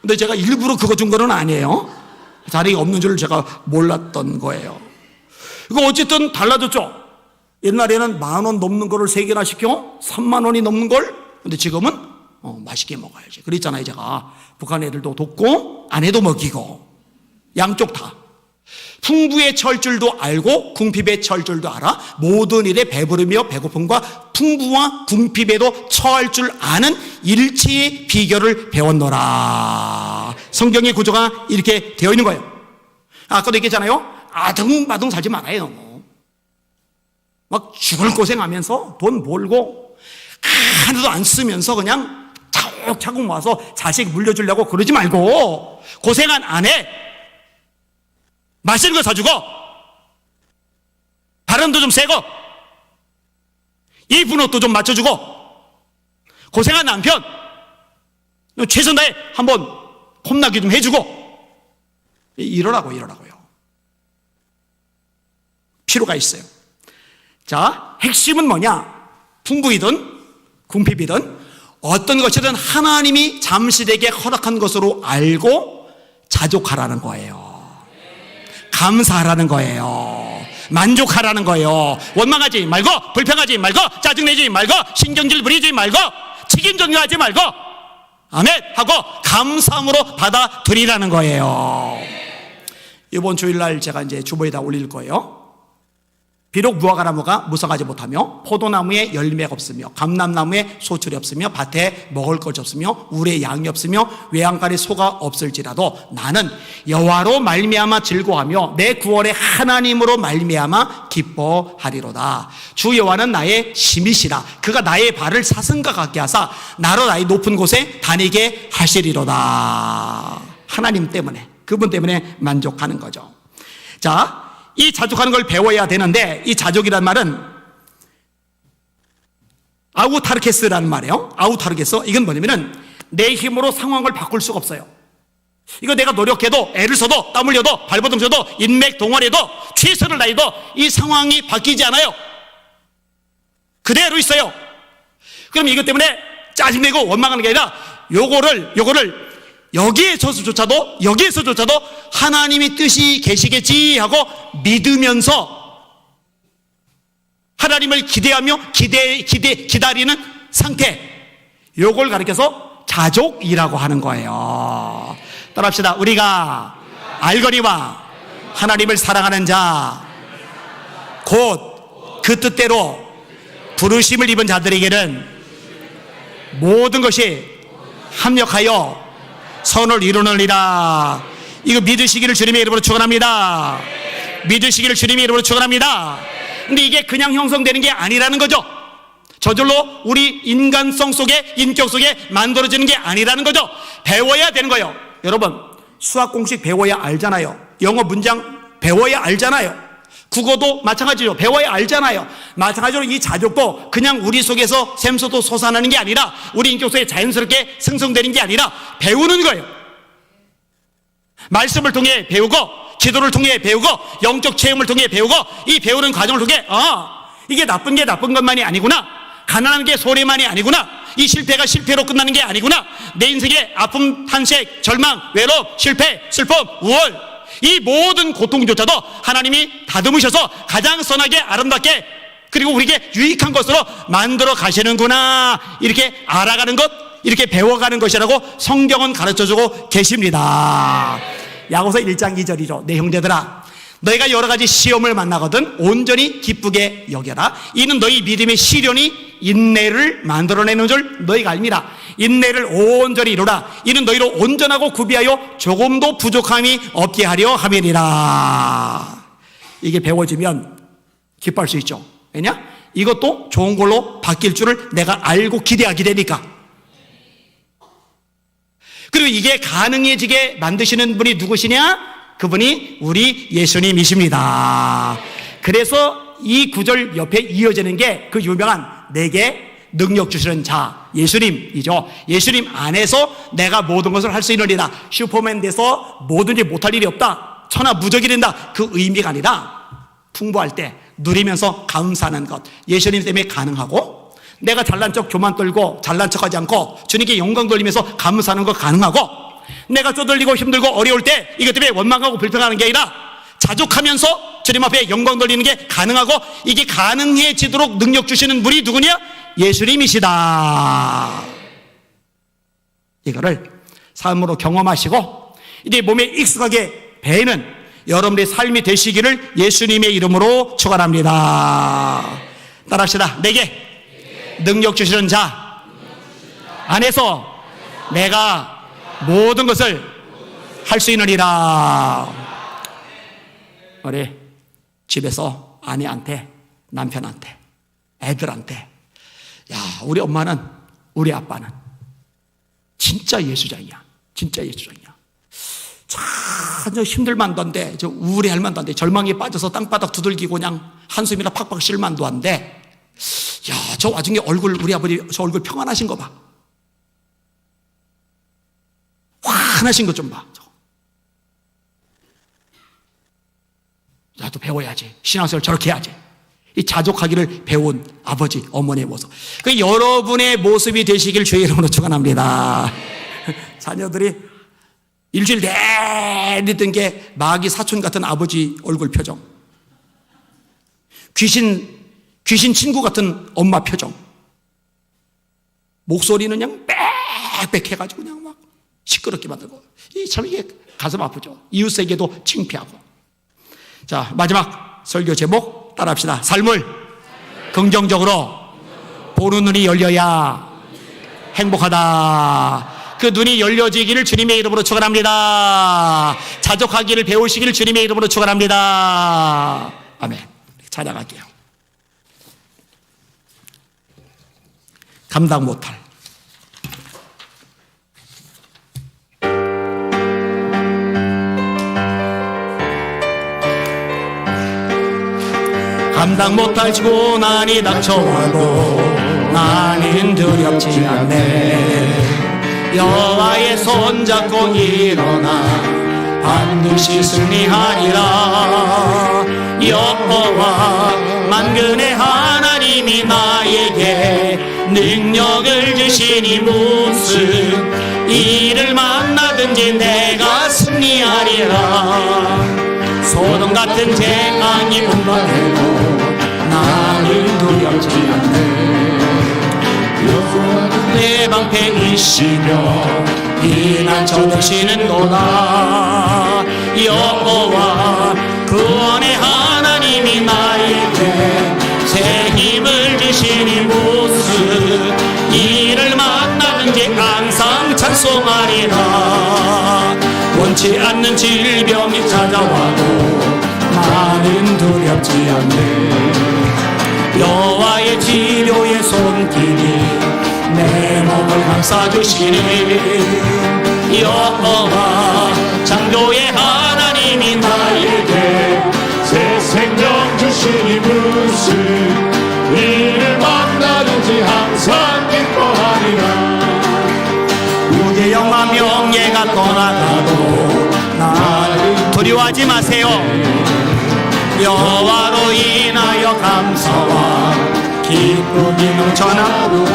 근데 제가 일부러 그거 준 거는 아니에요. 자리가 없는 줄 제가 몰랐던 거예요. 이거 어쨌든 달라졌죠. 옛날에는 10,000원 넘는 거를 3개나 시켜 30,000원이 넘는 걸. 근데 지금은 맛있게 먹어야지. 그랬잖아요. 제가 북한 애들도 돕고 아내도 먹이고 양쪽 다. 풍부의 처할 줄도 알고 궁핍의 처할 줄도 알아. 모든 일에 배부르며 배고픔과 풍부와 궁핍에도 처할 줄 아는 일치의 비결을 배웠노라. 성경의 구조가 이렇게 되어 있는 거예요. 아까도 얘기했잖아요. 아등바등 살지 말아요. 막 죽을 고생하면서 돈 벌고 하나도 안 쓰면서 그냥 차곡차곡 모아서 자식 물려주려고 그러지 말고 고생한 아내 맛있는 거 사주고 바람도 좀 쐬고 이쁜 옷도 좀 맞춰주고 고생한 남편 최선 다해 한번 폼나기 좀 해주고 이러라고요. 필요가 있어요. 자, 핵심은 뭐냐? 풍부이든 궁핍이든 어떤 것이든 하나님이 잠시되게 허락한 것으로 알고 자족하라는 거예요. 감사하라는 거예요. 만족하라는 거예요. 원망하지 말고, 불평하지 말고, 짜증내지 말고, 신경질 부리지 말고, 책임 전가하지 말고, 아멘 하고 감사함으로 받아들이라는 거예요. 이번 주일날 제가 이제 주보에다 올릴 거예요. 비록 무화과나무가 무성하지 못하며 포도나무에 열매가 없으며 감람나무에 소출이 없으며 밭에 먹을 것이 없으며 울에 양이 없으며 외양간에 소가 없을지라도 나는 여호와로 말미암아 즐거워하며 내 구원의 하나님으로 말미암아 기뻐하리로다. 주 여호와는 나의 힘이시라. 그가 나의 발을 사슴과 같게 하사 나로 나의 높은 곳에 다니게 하시리로다. 하나님 때문에, 그분 때문에 만족하는 거죠. 자, 이 자족하는 걸 배워야 되는데 이 자족이란 말은 아우타르케스라는 말이에요. 아우타르케스. 이건 뭐냐면은 내 힘으로 상황을 바꿀 수가 없어요. 이거 내가 노력해도 애를 써도 땀 흘려도 발버둥 쳐도 인맥 동원해도 최선을 다해도 이 상황이 바뀌지 않아요. 그대로 있어요. 그럼 이것 때문에 짜증내고 원망하는 게 아니라 요거를 여기에서조차도 하나님이 뜻이 계시겠지 하고 믿으면서 하나님을 기대하며 기다리는 상태, 요걸 가리켜서 자족이라고 하는 거예요. 따라합시다. 우리가 알거니와 하나님을 사랑하는 자 곧 그 뜻대로 부르심을 입은 자들에게는 모든 것이 합력하여 선을 이루느니라. 이거 믿으시기를 주님의 이름으로 축원합니다. 믿으시기를 주님의 이름으로 축원합니다. 근데 이게 그냥 형성되는 게 아니라는 거죠. 저절로 우리 인간성 속에, 인격 속에 만들어지는 게 아니라는 거죠. 배워야 되는 거예요. 여러분, 수학 공식 배워야 알잖아요. 영어 문장 배워야 알잖아요. 국어도 마찬가지로 배워야 알잖아요. 마찬가지로 이 자족도 그냥 우리 속에서 샘솟도 솟아나는 게 아니라, 우리 인격 속에 자연스럽게 생성되는 게 아니라 배우는 거예요. 말씀을 통해 배우고, 기도를 통해 배우고, 영적 체험을 통해 배우고, 이 배우는 과정을 통해 이게 나쁜 게 나쁜 것만이 아니구나, 가난한 게 소리만이 아니구나, 이 실패가 실패로 끝나는 게 아니구나, 내 인생의 아픔, 탄식, 절망, 외로움, 실패, 슬픔, 우월, 이 모든 고통조차도 하나님이 다듬으셔서 가장 선하게, 아름답게, 그리고 우리에게 유익한 것으로 만들어 가시는구나, 이렇게 알아가는 것, 이렇게 배워가는 것이라고 성경은 가르쳐주고 계십니다. 야고보서 1장 2절이죠. 내 형제들아, 너희가 여러 가지 시험을 만나거든 온전히 기쁘게 여겨라. 이는 너희 믿음의 시련이 인내를 만들어내는 줄 너희가 알미라. 인내를 온전히 이루라. 이는 너희로 온전하고 구비하여 조금도 부족함이 없게 하려 함이니라. 이게 배워지면 기뻐할 수 있죠. 왜냐? 이것도 좋은 걸로 바뀔 줄을 내가 알고 기대하게 되니까. 그리고 이게 가능해지게 만드시는 분이 누구시냐? 그분이 우리 예수님이십니다. 그래서 이 구절 옆에 이어지는 게 그 유명한 내게 능력 주시는 자, 예수님이죠. 예수님 안에서 내가 모든 것을 할 수 있느니라. 슈퍼맨 돼서 뭐든지 못할 일이 없다, 천하무적이 된다, 그 의미가 아니라 풍부할 때 누리면서 감사하는 것, 예수님 때문에 가능하고, 내가 잘난 척 교만 떨고 잘난 척하지 않고 주님께 영광 돌리면서 감사하는 것 가능하고, 내가 쪼들리고 힘들고 어려울 때 이것 때문에 원망하고 불평하는 게 아니라 자족하면서 주님 앞에 영광 돌리는 게 가능하고, 이게 가능해지도록 능력 주시는 분이 누구냐? 예수님이시다. 이거를 삶으로 경험하시고 이제 몸에 익숙하게 배는 여러분의 삶이 되시기를 예수님의 이름으로 축원합니다. 따라합시다. 내게 능력 주시는 자 안에서 내가 모든 것을 할 수 있느니라. 우리 집에서 아내한테, 남편한테, 애들한테, 야, 우리 엄마는, 우리 아빠는 진짜 예수장이야. 진짜 예수장이야. 참 힘들만도 한데, 저 우울해할 만도 한데, 절망에 빠져서 땅바닥 두들기고 그냥 한숨이나 팍팍 쉴 만도 한데, 야, 저 와중에 얼굴, 우리 아버지 저 얼굴 평안하신 거 봐. 환하신 것 좀 봐. 나도 배워야지. 신앙생활 저렇게 해야지. 이 자족하기를 배운 아버지, 어머니의 모습. 그 여러분의 모습이 되시길 주의 이름으로 축원합니다. 자녀들이 일주일 내내 있던 게 마귀 사촌 같은 아버지 얼굴 표정, 귀신 친구 같은 엄마 표정, 목소리는 그냥 빽빽 해가지고 그냥 막 시끄럽게 만들고, 참 이게 가슴 아프죠. 이웃에게도 창피하고. 자, 마지막 설교 제목 따라합시다. 삶을 긍정적으로 보는 눈이 열려야 행복하다. 그 눈이 열려지기를 주님의 이름으로 축원합니다. 자족하기를 배우시기를 주님의 이름으로 축원합니다. 아멘. 찬양할게요. 감당 못할 감당 못할 고난이 닥쳐와도 나는 두렵지 않네. 여호와의 손잡고 일어나 반드시 승리하리라. 여호와 만군의 하나님이 나에게 능력을 주시니 무슨 일을 만나든지 내가 승리하리라. 소돔 같은 재앙이 분방해도 나는 두렵지 않네. 여호와는 내 방패이시며 피난처 되시는도다. 여호와 구원의 하나님이 나에게 새 힘을 주시니 무슨 일을 만나든지 항상 찬송하리라. 원치 않는 질병이 찾아와도 나는 두렵지 않네. 여호와의 치료의 손길이 내 몸을 감싸주시니 여호와 창조의 하나님이 나에게 새 생명 주시니 무슨 이를 만나든지 항상 기뻐하리라. 우리의 영화 명예가 떠나가도 나를 두려워하지 마세요. 여호와로 인하여 감사와 기쁨이 넘쳐나도다.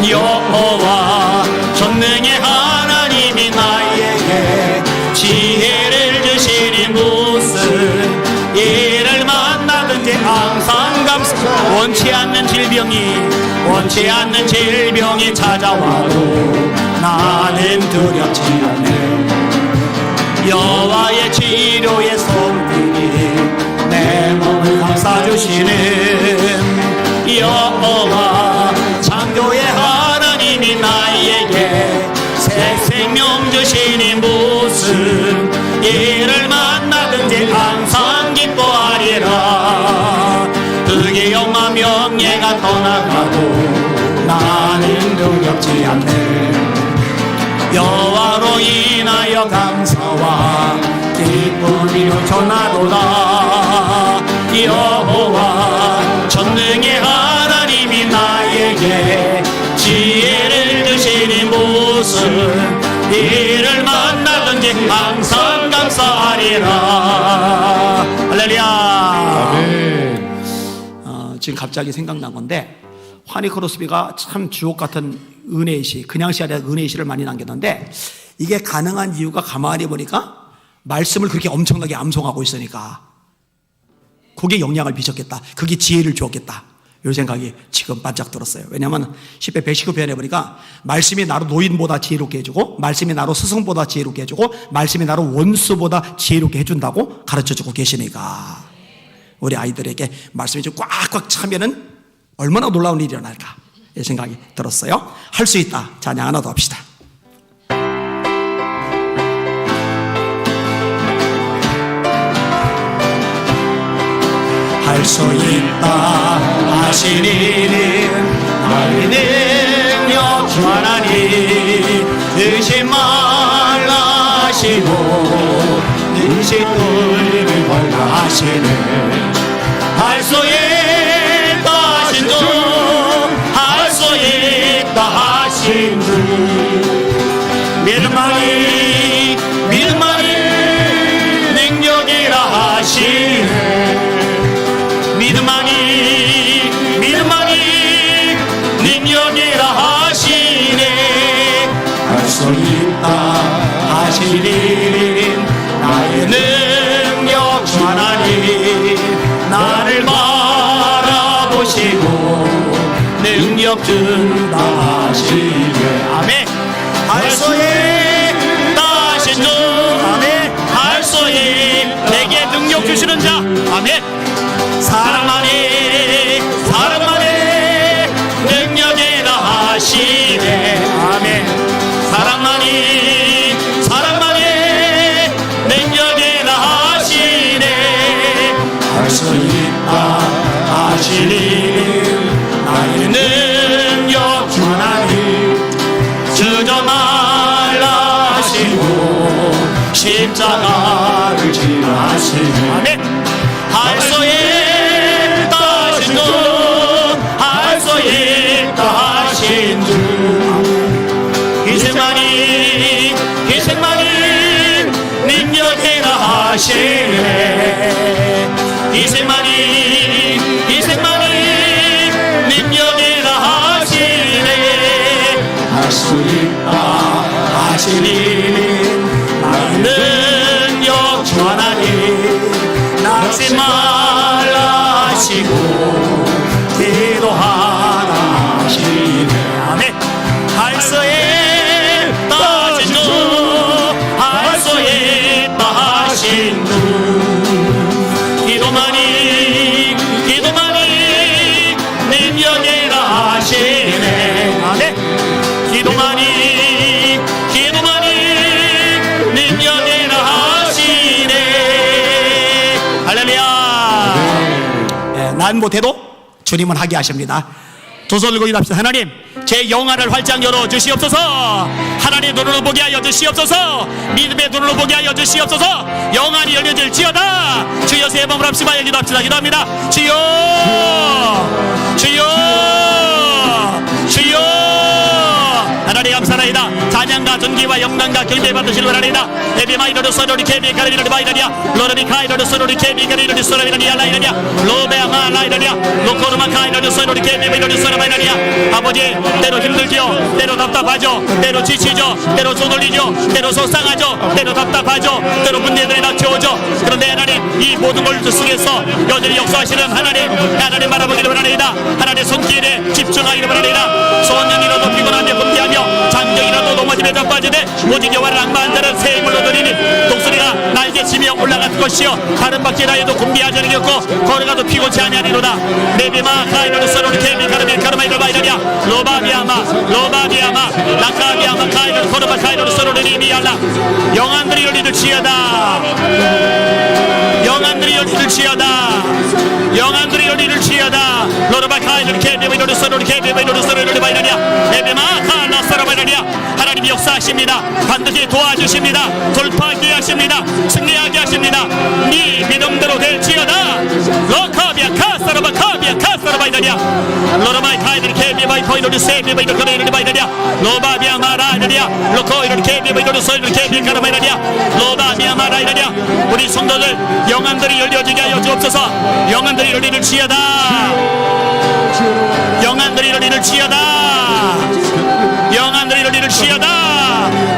여호와 전능의 하나님이 나에게 지혜를 주시니 무슨 일을 만나든지 항상 감사. 원치 않는 질병이 찾아와도 나는 두렵지 않네. 여호와의 치료의 손길이 내 몸을 감싸주시는 여호와 창조의 하나님이 나에게 새 생명 주시니 무슨 일을 만나든지 항상 기뻐하리라. 그의 영화 명예가 떠나가도 나는 두렵지 않네. 여호와로 인하여 감사와 기쁨이 넘쳐나도다. 여호와 전능의 하나님이 나에게 지혜를 주시니 무슨 일을 만나든지 항상 감사하리라. 할렐루야. 아멘. 지금 갑자기 생각난 건데, 환희 크로스비가 참 주옥 같은 은혜의 시, 그냥 시 아니라 은혜의 시를 많이 남겼는데, 이게 가능한 이유가 가만히 보니까 말씀을 그렇게 엄청나게 암송하고 있으니까 그게 영향을 미쳤겠다. 그게 지혜를 주었겠다. 이 생각이 지금 반짝 들었어요. 왜냐하면 10편 119편에 보니까 말씀이 나로 노인보다 지혜롭게 해주고, 말씀이 나로 스승보다 지혜롭게 해주고, 말씀이 나로 원수보다 지혜롭게 해준다고 가르쳐주고 계시니까 우리 아이들에게 말씀이 좀 꽉꽉 차면은 얼마나 놀라운 일이 일어날까 이 생각이 들었어요. 할 수 있다. 찬양 하나 더 합시다. 할 수 있다 하시니는 나의 능력 주하나니 의심 말라 하시고 능시 뚫림을 벌라 하시네. 할 수 있다 하신 주, 할 수 있다 하신 주, 믿음만이 능력이라 하시네. 믿음만이 능력이라 하시네. 할 수 있다 하시니 나의 능력 주 하나님 나를 바라보시고 능력 준다 하시네. 아멘. 할 수 있다 하신 주, 아멘. 할 수 있다 내게 능력 주시는 자, 아멘. 사랑만이 능력이라 하시네. 아멘. 사랑만이 능력이라 하시네. 할 수 있다 하시니 나의 능력 주 하나님 주저 말라 하시고 십자가를 지라 하시네. 아멘. 할 수 있다 하신 주, 할 수 있다 하신 주, 희생만이 능력이라 하시네. 희생만이 능력이라 하시네. 할 수 있다 하시니 나의 능력 주 하나님 낙심 말라 하시고 기도하라 하시네. 아멘. 할 수 있다 하신 주, 할 수 있다 하신 주, 기도만이 능력이라 하시네. 아멘. 기도만이 반 못해도 주님은 하게 하십니다. 두 손을 들고 기도합시다. 하나님, 제 영안을 활짝 열어주시옵소서. 하나님의 눈으로 보게 하여 주시옵소서. 믿음의 눈으로 보게 하여 주시옵소서. 영안이 열려질지어다. 주여 세 번을 합심하여 기도합시다. 기도합니다. 주여, 주여, 주여. 하나님 감사합니다. 찬양과 존귀와 영광과 경배 받으실 원하나이다. 에비마이너드 소로리 케비 가리르리 바이라리아 로르비 카이너드 소로리 케비 가리르리 소라비라리아 라이라리아 로베아마 라이라리아 로코르마 카이너드 소로리 케비 바이러리 소라바이라리아. 아버지, 때로 힘들죠, 때로 답답하죠, 때로 지치죠, 때로 쪼돌리죠, 때로 속상하죠, 때로 답답하죠, 때로 문제들이 닥쳐오죠. 그런데 하나님, 이 모든 걸 속에서 여전히 역사하시는 하나님 바라보기를 원하나이다. 하나님의 손길에 집중하기를 원하나이다. 소년이라도 피곤하며 금기하며 장정이라도 넘어짐에 자빠지되 오직 여호와를 앙마한 자는 새 힘을 얻으리니 독수리가 날개치며 올라갈 것이요 다른 바퀴라 해도 곤비하지 않으겠고 걸어가도 피곤치 아니하리로다. 네비마 카이노르 소로리 케비 가르비 카르마이를 바이라리아 로바비아마 로바비아마 라카비아마 카이노르 코르마 카이노르 소로리 리비알라. 영안들이 열리를지어다. 영안들이 열리를지어다. 영안들이 열리를지어다. 로르바 카이노르 케비 바이노르 소로리 케비 바이노르 소로리 바이라리아 에비마 카나 소로바이라리아. 하나님이 역사하십니다. 반드시 도와주십니다. 돌파하게 하십니다. 승리하게 하십니다. 네 믿음대로 될지어다. 로카비아 카사로바 카비아 카사로바이다리아 로로마이 카이들 케비바이 코이노르 세비바이노 코이노르 바이다리아 로바비아 마라이다리아 로코이노르 케비바이노르 소이노르 케비카라바이다리아 로바비아 마라이다리아. 우리 성도들 영안들이 열려지게 하여 주옵소서. 영안들이 열리를지어다. 영안들이 열리를지어다. 영안들이 열리를지어다.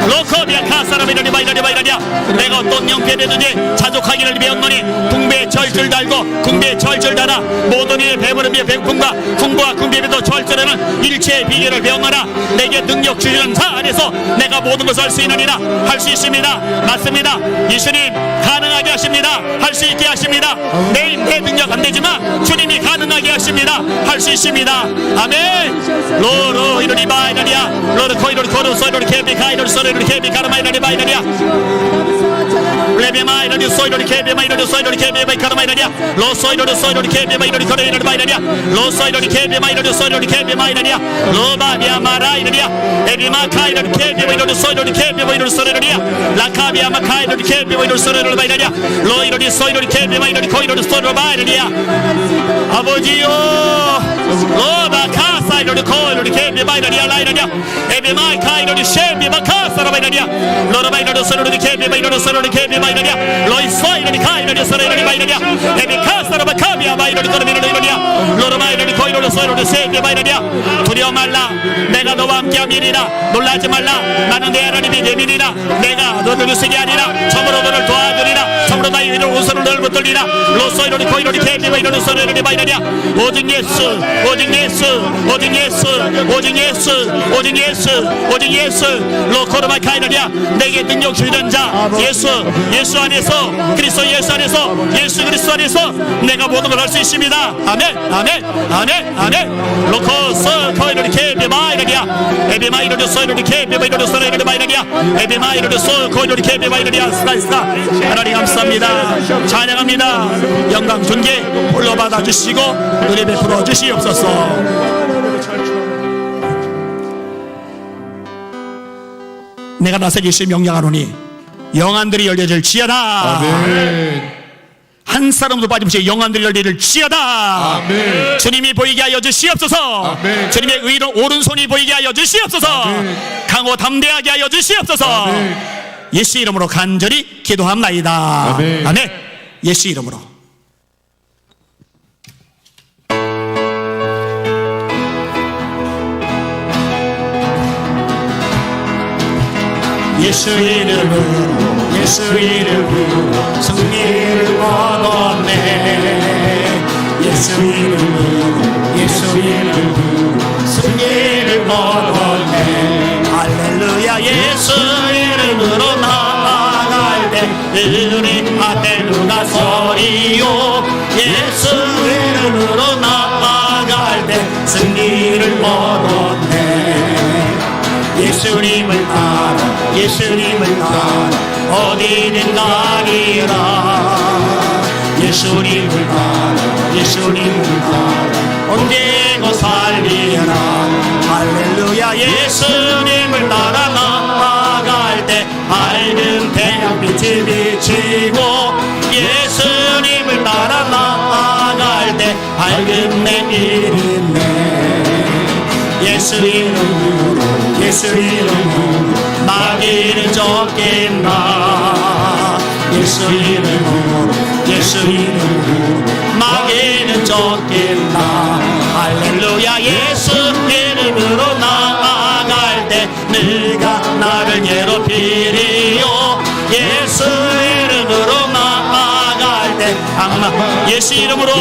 로코비아 카사라비라리 바이라리 바이라리아. 내가 어떤 형편에든지 자족하기를 배웠노니 궁배에 절줄 달고 궁배에 절줄 달아 모든 일에 배부름에 배고픔과 궁부와 궁비에도 절절하는 일체의 비결을 배웠노라. 내게 능력 주시는 자 안에서 내가 모든 것을 할 수 있느니라. 할 수 있습니다. 맞습니다. 예수님 가능하게 하십니다. 할 수 있게 하십니다. 내 능력 안 되지만 주님이 가능하게 하십니다. 할 수 있습니다. 아멘. 로로 이르리 바이라리아 로르 코이로르 코르 소이로르 케비 카이로르 소이로르 케비 카르마이라리 바이라리아 레베마이라리 소이로르 케비 마이로르 소이로르 케비 바이 카르마이라리아 로 소이로르 소이로르 케비 마이로르 코레이로르 바이라리아 로 소이로르 케비 마이로르 소이로르 케비 마이라리아 로바비아 마라이라리아 에비마 카이로르 케비 마이로르 소이로르 케비 마이로르 소레라리아 라카비아 마카이로르 케비 마이로르 소레라리아 바이라리아 로이로르 소이로르 케비 마이로르 코이로르 소이로르 바이라리아. 아버지요 로바 카사이로르 코이로르 케비 바이라리아 라이라리아 에비마 카이로르 셰비 마카사라 바이라리아 로르바이로르 소이로르 케비 마이로르 소이로르 케비 바이라리아 로이 소이로르 카이로르 소레라리아 바이라리아 에비 카사라 마카비아 바이로르 코르미로르 이라리아 로르바이로르 코이로르 소이로르 셰비 바이라리아. 두려워 말라. 내가 너와 함께함이니라. 놀라지 말라. 나는 내 하나님이 내 믿으리라. 내가 너를 유세게 하리라. 참으로 너를 도와주리라. 참으로 나의 위로 우선을 너를 붙들리라. 로소이로리 코이로리 케비바 이로리 소리로리 바이라리아. 오직 예수 오직 예수 오직 예수 오직 예수 오직 예수 오직 예수 로코르마 카이라리아. 내게 능력 주시는 자 예수 안에서 그리스도 예수 안에서 예수 그리스도 안에서 내가 모든 걸 할 수 있습니다. 아멘 아멘 아멘 아멘. 로코스 코이로리 케비바 이라리아 에비마 이로리 소이로리 케비바 이로리 소리로리 바이라리아 에비마 이로리 소 코이로리 케비바 이라리아 스타이스타. 하나님 감사합니다. 찬양합니다. 영광 존귀 홀로 받아주시고 은혜 베풀어 주시옵소서. 내가 나서 계시 명령하노니 영안들이 열려질지어다. 아멘. 한 사람도 빠짐없이 영안들이 열리를지어다. 아멘. 주님이 보이게 하여 주시옵소서. 아멘. 주님의 의로 오른손이 보이게 하여 주시옵소서. 아멘. 강호 담대하게 하여 주시옵소서. 아멘. 예수 이름으로 간절히 기도합나이다. 아멘. 아멘. 예수 이름으로. 예수 이름으로 예수 이름으로 승리를 얻었네. 예수 이름으로 예수 이름으로 승리를 얻었네. 할렐루야. 예수 이름으로 나아갈 때 우리 할렐루야 소리요. 예수 이름으로 나아갈 때 승리를 얻었네. 예수님을 따라 예수님을 따라 어디든 가리라. 예수님을 따라 예수님을 따라 옮기고 살리라. 할렐루야. 예수님을 따라 나아갈 때 밝은 태양빛이 비치고 예수님을 따라 나아갈 때 밝은 내일이네. 예수 이름으로 예수 이름으로 마귀는 쫓긴다. 예수 이름으로 예수 이름으로 마귀는 쫓긴다. 할렐루야. 예수 이름으로 나아갈 때 네가 나를 괴롭히리요. 예수 이름으로 나아갈 때 악마 예수 이름으로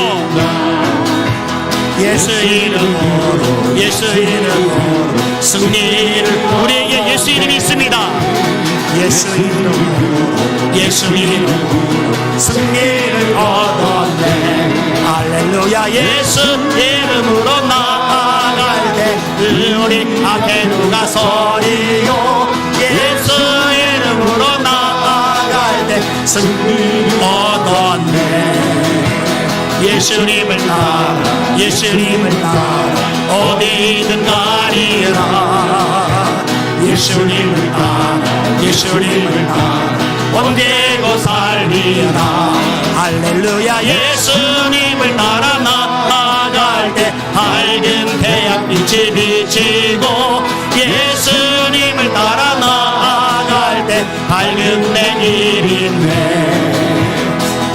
예수 이름으로 예수 이름으로 승리를 우리에게 예수 이름이 있습니다. 예수 이름으로 예수 이름으로 승리를 얻었네. 할렐루야. 예수 이름으로 나아갈 때 우리 앞에 누가 서리요. 예수 이름으로 나아갈 때 승리를 얻었네. 예수님을 따라 예수님을 따라 어디든 가리라. 예수님을 따라 예수님을 따라 옮기고 살리라. 할렐루야. 예수님을 따라 나아갈 때 밝은 태양빛이 비치고 예수님을 따라 나아갈 때 밝은 내일이네.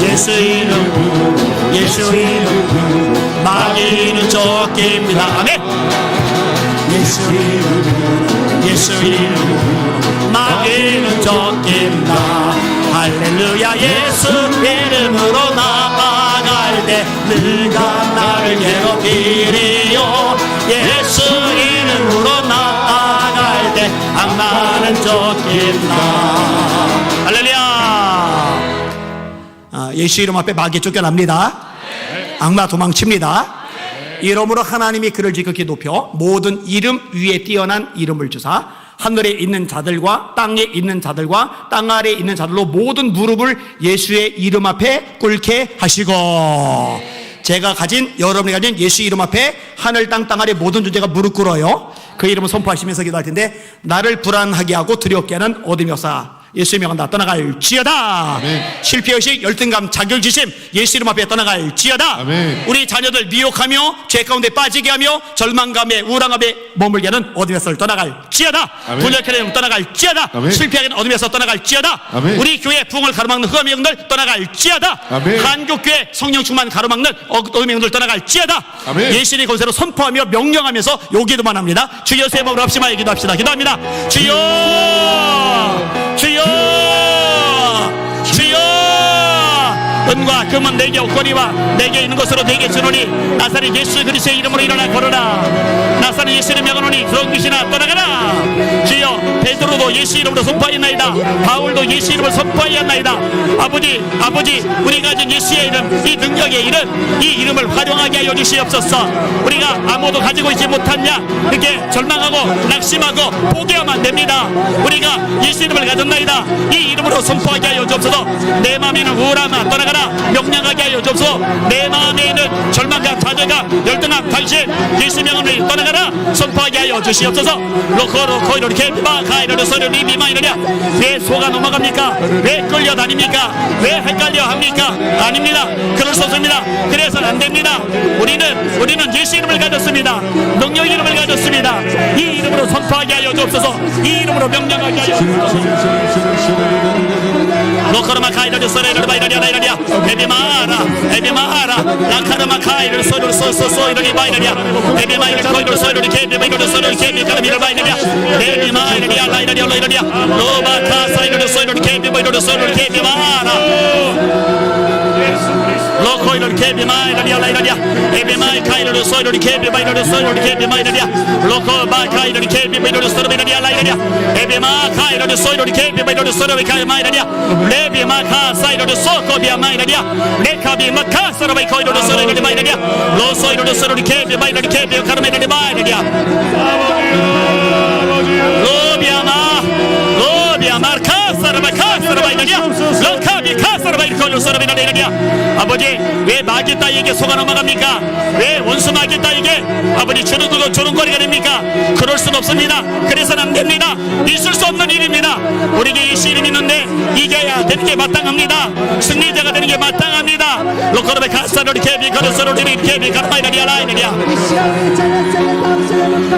예수 이름으로 예수 이름으로 마귀는 쫓깁니다. 아멘. 예수 이름으로 예수 이름으로 마귀는 쫓긴다. 할렐루야. 예수 이름으로 나아갈 때 네가 나를 괴롭히리요. 예수 이름으로 나아갈 때 악마는 쫓긴다. 할렐루야. 예수 이름 앞에 마귀 쫓겨납니다. 악마 도망칩니다. 이러므로 하나님이 그를 지극히 높여 모든 이름 위에 뛰어난 이름을 주사 하늘에 있는 자들과 땅에 있는 자들과 땅 아래에 있는 자들로 모든 무릎을 예수의 이름 앞에 꿇게 하시고. 제가 가진 여러분이 가진 예수 이름 앞에 하늘 땅 아래 모든 존재가 무릎 꿇어요. 그 이름을 선포하시면서 기도할 텐데 나를 불안하게 하고 두렵게 하는 어둠 역사 예수의 명은 다 떠나갈지어다. 아멘. 실패의식 열등감 자격지심 예수 이름 앞에 떠나갈지어다. 아멘. 우리 자녀들 미혹하며 죄 가운데 빠지게 하며 절망감에 우울함에 머물게 하는 어둠에서 떠나갈지어다. 분열케 영 떠나갈지어다. 아멘. 실패하게 하는 어둠에서 떠나갈지어다. 아멘. 우리 교회 부흥을 가로막는 흑암의 영들 떠나갈지어다. 아멘. 한국교회 성령 충만 가로막는 어둠의 영들 떠나갈지어다. 아멘. 예수의 권세로 선포하며 명령하면서 요기도만 합니다. 주여 세 번으로 합심하여 기도합시다. 기도합니다. 주여 주여 주여 은과 금은 내게 없거니와 내게 있는 것으로 내게 주노니 나사렛 예수 그리스도의 이름으로 일어나 걸어라. 나사렛 예수의 명하노니 그런 귀신아 떠나가라. 주여 베드로도 예수 이름으로 선포하였나이다. 바울도 예수 이름을 선포하였나이다. 아버지 우리가 가진 예수의 이름 이 능력의 이름 이 이름을 활용하게 하여 주시옵소서. 우리가 아무도 가지고 있지 못하냐 이렇게 절망하고 낙심하고 포기하면 안 됩니다. 우리가 예수 이름을 가졌나이다. 이 이름으로 선포하게 하여 주옵소서. 내 마음에는 우울함아 떠나가라. 명령하게 하여 주옵소서. 내 마음에 있는 절망감 좌절감 열등감 관심 예수 명함을 떠나가라. 선포하게 하여 주시옵소서. 로코 이렇게 마카이르르 소리 리비마이르랴. 왜 속아 넘어갑니까? 왜 끌려다닙니까? 왜 헷갈려 합니까? 아닙니다. 그럴 수 없습니다. 그래서는 안 됩니다. 우리는 예수 이름을 가졌습니다. 능력 이름을 가졌습니다. 이 이름으로 선포하게 하여 주옵소서. 이 이름으로 명령하게 하여 주옵소서. 로코르마 카이르르 소리 리비마이르랴. 에비마라 라카르마 카이르르 소리 리비마이르랴. 에비마이르 코이르 소리 리비마이르 소리 리비마이르랴. 에비마이르랴 라이르랴 로바카 사이르르 소리 리비마이르 소리 리비마라. 로코 이런 케비 마이라리아 라이라리아 에비마이 카이르르 소이르리 케비 마이르르 소이르리 케비 마이라리아 로코 바카이르리 케비 마이르르 소이르리아 라이라리아 에비마 카이르르 소이르리 케비 마이르르 소이르리 케비 마이라리아 레비 마카 사이르르 소코비아 마이라리아 레카비 마카 소르바이 코이르르 소이르리 마이라리아 로 소이르르 소이르리 케비 마이르리 케비 카르메르리 마이라리아 로비아마 로비아마 카사르바 카사르바이라리아 로카비 아버지, 왜 마귀 따위에게 속아 넘어갑니까? 왜 원수 마귀 따위에게 아버지 조롱거리가 됩니까? 그럴 순 없습니다. 그래서는 안 됩니다. 있을 수 없는 일입니다. 우리에게 예수 이름이 있는데 이겨야 되는 게 마땅합니다. 승리자가 되는 게 마땅합니다. 로커르베 카스타로리 케비 거르서로리 케비 가르마이라리아 라이라리아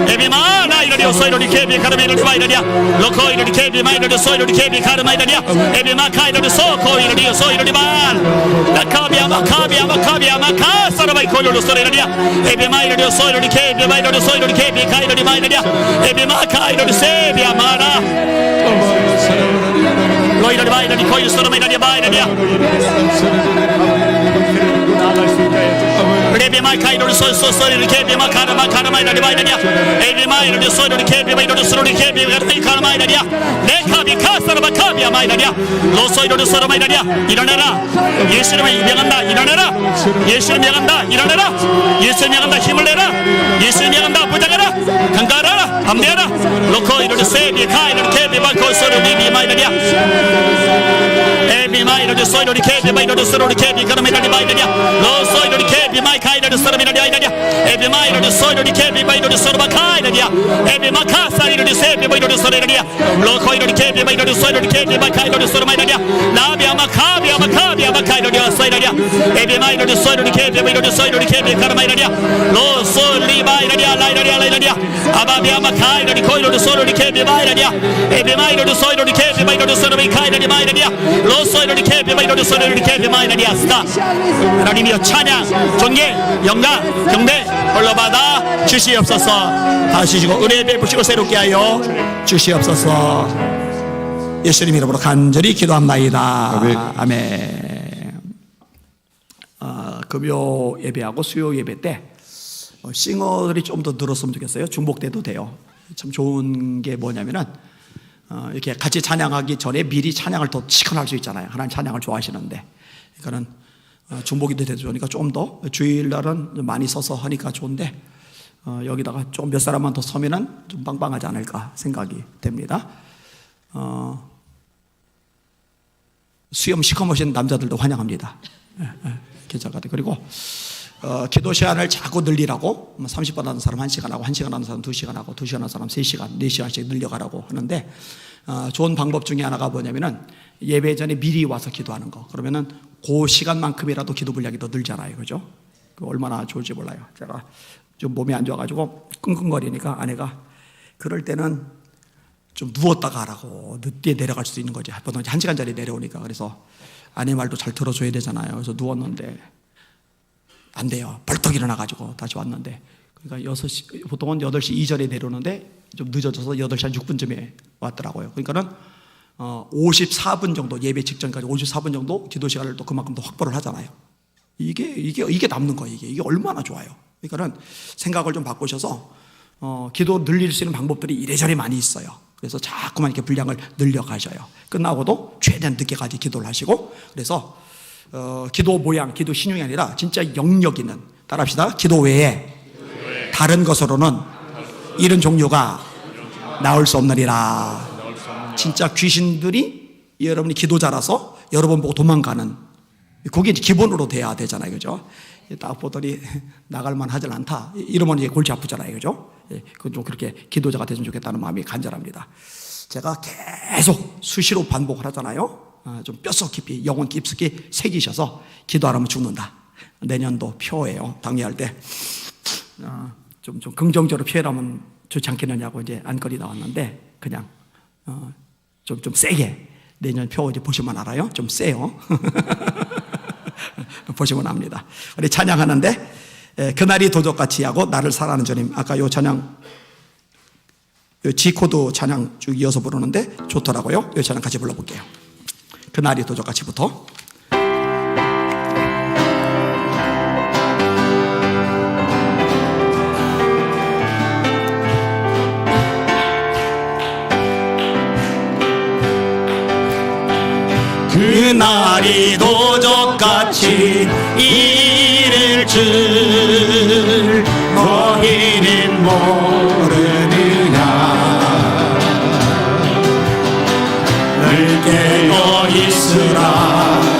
에비마나 이라리오 소이로리 케비 가르마이라리 마이라리아 로커 이로리 케비 마이라리 소이로리 케비 가르마이라리아 에비마 카이로리 소코 이로리 소이로리 만 라카비아 마카비아 마카비아 마카사라바이 코요로 소이라리아 에비마 이로리 소이로리 케비 마이라리 소이로리 케비 카이로리 마이라리아 에비마 카이로리 세비아 마라 로이로리 마이라리 코요 소라마이라리아 마이라리아 레비마 카이로리 소이로리 케비 마카라마 카라마이라리 마이라리아 에비마 이로리 소이로리 케비 마이라리 소이로리 케비 카라마이라리아 레카비 카사라바 카비아 마이라리아 로소이로리 소라마이라리아 일어나라. 예수님을 명한다. 일어나라. 예수를 명한다. 일어나라. 예수를 명한다. 힘을 내라. 예수를 명한다. 부장하라. 강가하라. 함대하라. 로코 이로리 세비 카이로리 케비 마코 소이로리 비 마이라리아 에비 마이로리 소이로리 케비 마이로리 소이로리 케비 카라마이라리 마이라리아 로소이로리 케비 마이 카이로리 소라마이라리 마이라리아 에비 마이로리 소이로리 케비 마이로리 소라마 카이라리아 에비 마카사 이로리 세비 마이로리 소라리아 로코 이로리 케비 마이로리 소이로리 케비 마이 카이로리 소라마이라리아 라비아 마카비아 마카비아 마카이로리 소이라리아 에비 마이로리 소이로리 케비 마이로리 소이로리 케비 카라마이라리아 로소리 마이라리아 라이라리아 라이라리아 아바비아 마카이로리 코이로리 소이로리 케비 마이라리아 에비 마이로리 소이로리 케비 마이로리 소이로리 카이로리 마이라리아 로소이로리 케비 마이로리 소이로리 케비 마이라리아 스타 하나님이여 찬양 존귀 영광 경배 홀로받아 주시옵소서. 다시 주고 은혜 베푸시고 새롭게 하여 주시옵소서. 예수님 이름으로 간절히 기도합나이다. 아멘. 금요 예배하고 수요 예배 때 싱어들이 좀 더 늘었으면 좋겠어요. 중복돼도 돼요. 참 좋은 게 뭐냐면은 이렇게 같이 찬양하기 전에 미리 찬양을 더 시간할 수 있잖아요. 하나님 찬양을 좋아하시는데 그러니까는 중복이 돼도 좋으니까 좀 더 주일날은 많이 서서 하니까 좋은데 여기다가 좀 몇 사람만 더 서면은 좀 빵빵하지 않을까 생각이 됩니다. 수염 시커머신 남자들도 환영합니다. 괜찮거든요. 그리고 기도 시간을 자꾸 늘리라고 30분 하는 사람 1시간 하고 1시간 하는 사람 2시간 하고 2시간 하는 사람 3시간 4시간씩 늘려가라고 하는데 좋은 방법 중에 하나가 뭐냐면은 예배 전에 미리 와서 기도하는 거. 그러면은 그 시간만큼이라도 기도 분량이 더 늘잖아요. 그죠? 얼마나 좋을지 몰라요. 제가 좀 몸이 안 좋아가지고 끙끙거리니까 아내가 그럴 때는 좀 누웠다가 하라고 늦게 내려갈 수 있는 거지. 보통 1시간짜리 내려오니까. 그래서 아내 말도 잘 들어줘야 되잖아요. 그래서 누웠는데 안 돼요. 벌떡 일어나가지고 다시 왔는데 그러니까 6시, 보통은 8시 이전에 내려오는데 좀 늦어져서 8시 한 6분쯤에 왔더라고요. 그러니까는 54분 정도 예배 직전까지 54분 정도 기도 시간을 또 그만큼 더 확보를 하잖아요. 이게 남는 거예요. 이게 얼마나 좋아요. 그러니까는 생각을 좀 바꾸셔서 기도 늘릴 수 있는 방법들이 이래저래 많이 있어요. 그래서 자꾸만 이렇게 분량을 늘려가셔요. 끝나고도 최대한 늦게까지 기도를 하시고 그래서 기도 모양, 기도 신용이 아니라 진짜 영역 있는 따라합시다. 기도 외에 다른 것으로는 이런 종류가 나올 수 없느니라. 진짜 귀신들이 여러분이 기도자라서 여러분 보고 도망가는 그게 이제 기본으로 돼야 되잖아요. 그죠? 딱 보더니 나갈만 하질 않다. 이러면 이제 골치 아프잖아요. 그죠? 그건 좀 그렇게 기도자가 됐으면 좋겠다는 마음이 간절합니다. 제가 계속 수시로 반복을 하잖아요. 좀 뼛속 깊이, 영혼 깊숙이 새기셔서 기도 안 하면 죽는다. 내년도 표예요. 당리할 때. 좀 긍정적으로 표현하면 좋지 않겠느냐고 이제 안건이 나왔는데 그냥 좀 세게 내년 표 이제 보시면 알아요. 좀 세요. 보시면 압니다. 우리 찬양하는데 그날이 도적같이 하고 나를 사랑하는 주님. 아까 요 찬양 요 G코드 찬양 쭉 이어서 부르는데 좋더라고요. 요 찬양 같이 불러볼게요. 그날이 도적같이부터. 그날이 도적같이 이를 줄 너희는 모르느냐. 늘 깨어 있으라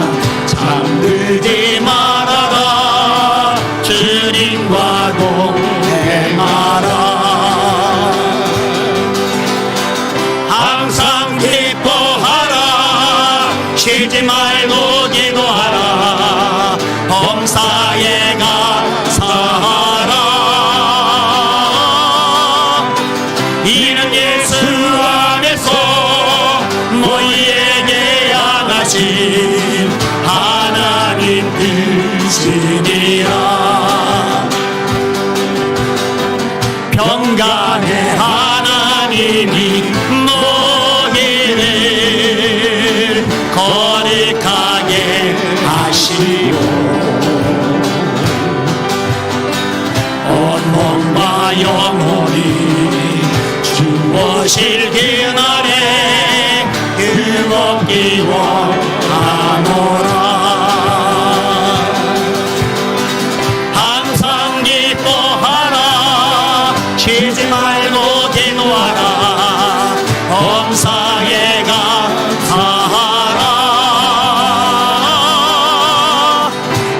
예수 안에서 너희에게 향하신 하나님 뜻이니라. 평강의 하나님이 너희를 거룩하게 하시고 온몸과 영혼이 주어질 그날에 뜨겁기 원하노라. 항상 기뻐하라. 쉬지 말고 기도하라. 범사에 감사하라.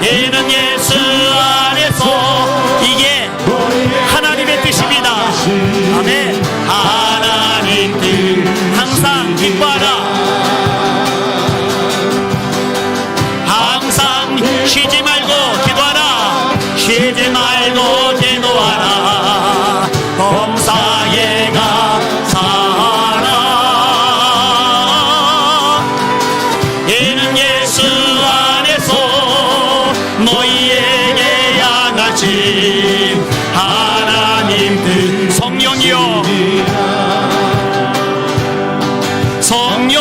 이는 예수 안에서 이게 하나님의 뜻입니다. 아멘. 하나님 뜻 항상 기뻐하라. 항상 쉬지 말고 기도하라. 쉬지 말고 기도하라. 범사에 감사하라. 이는 예수 안에서 너희에게 향하신 하나님 뜻. 성령이여, 성령이여,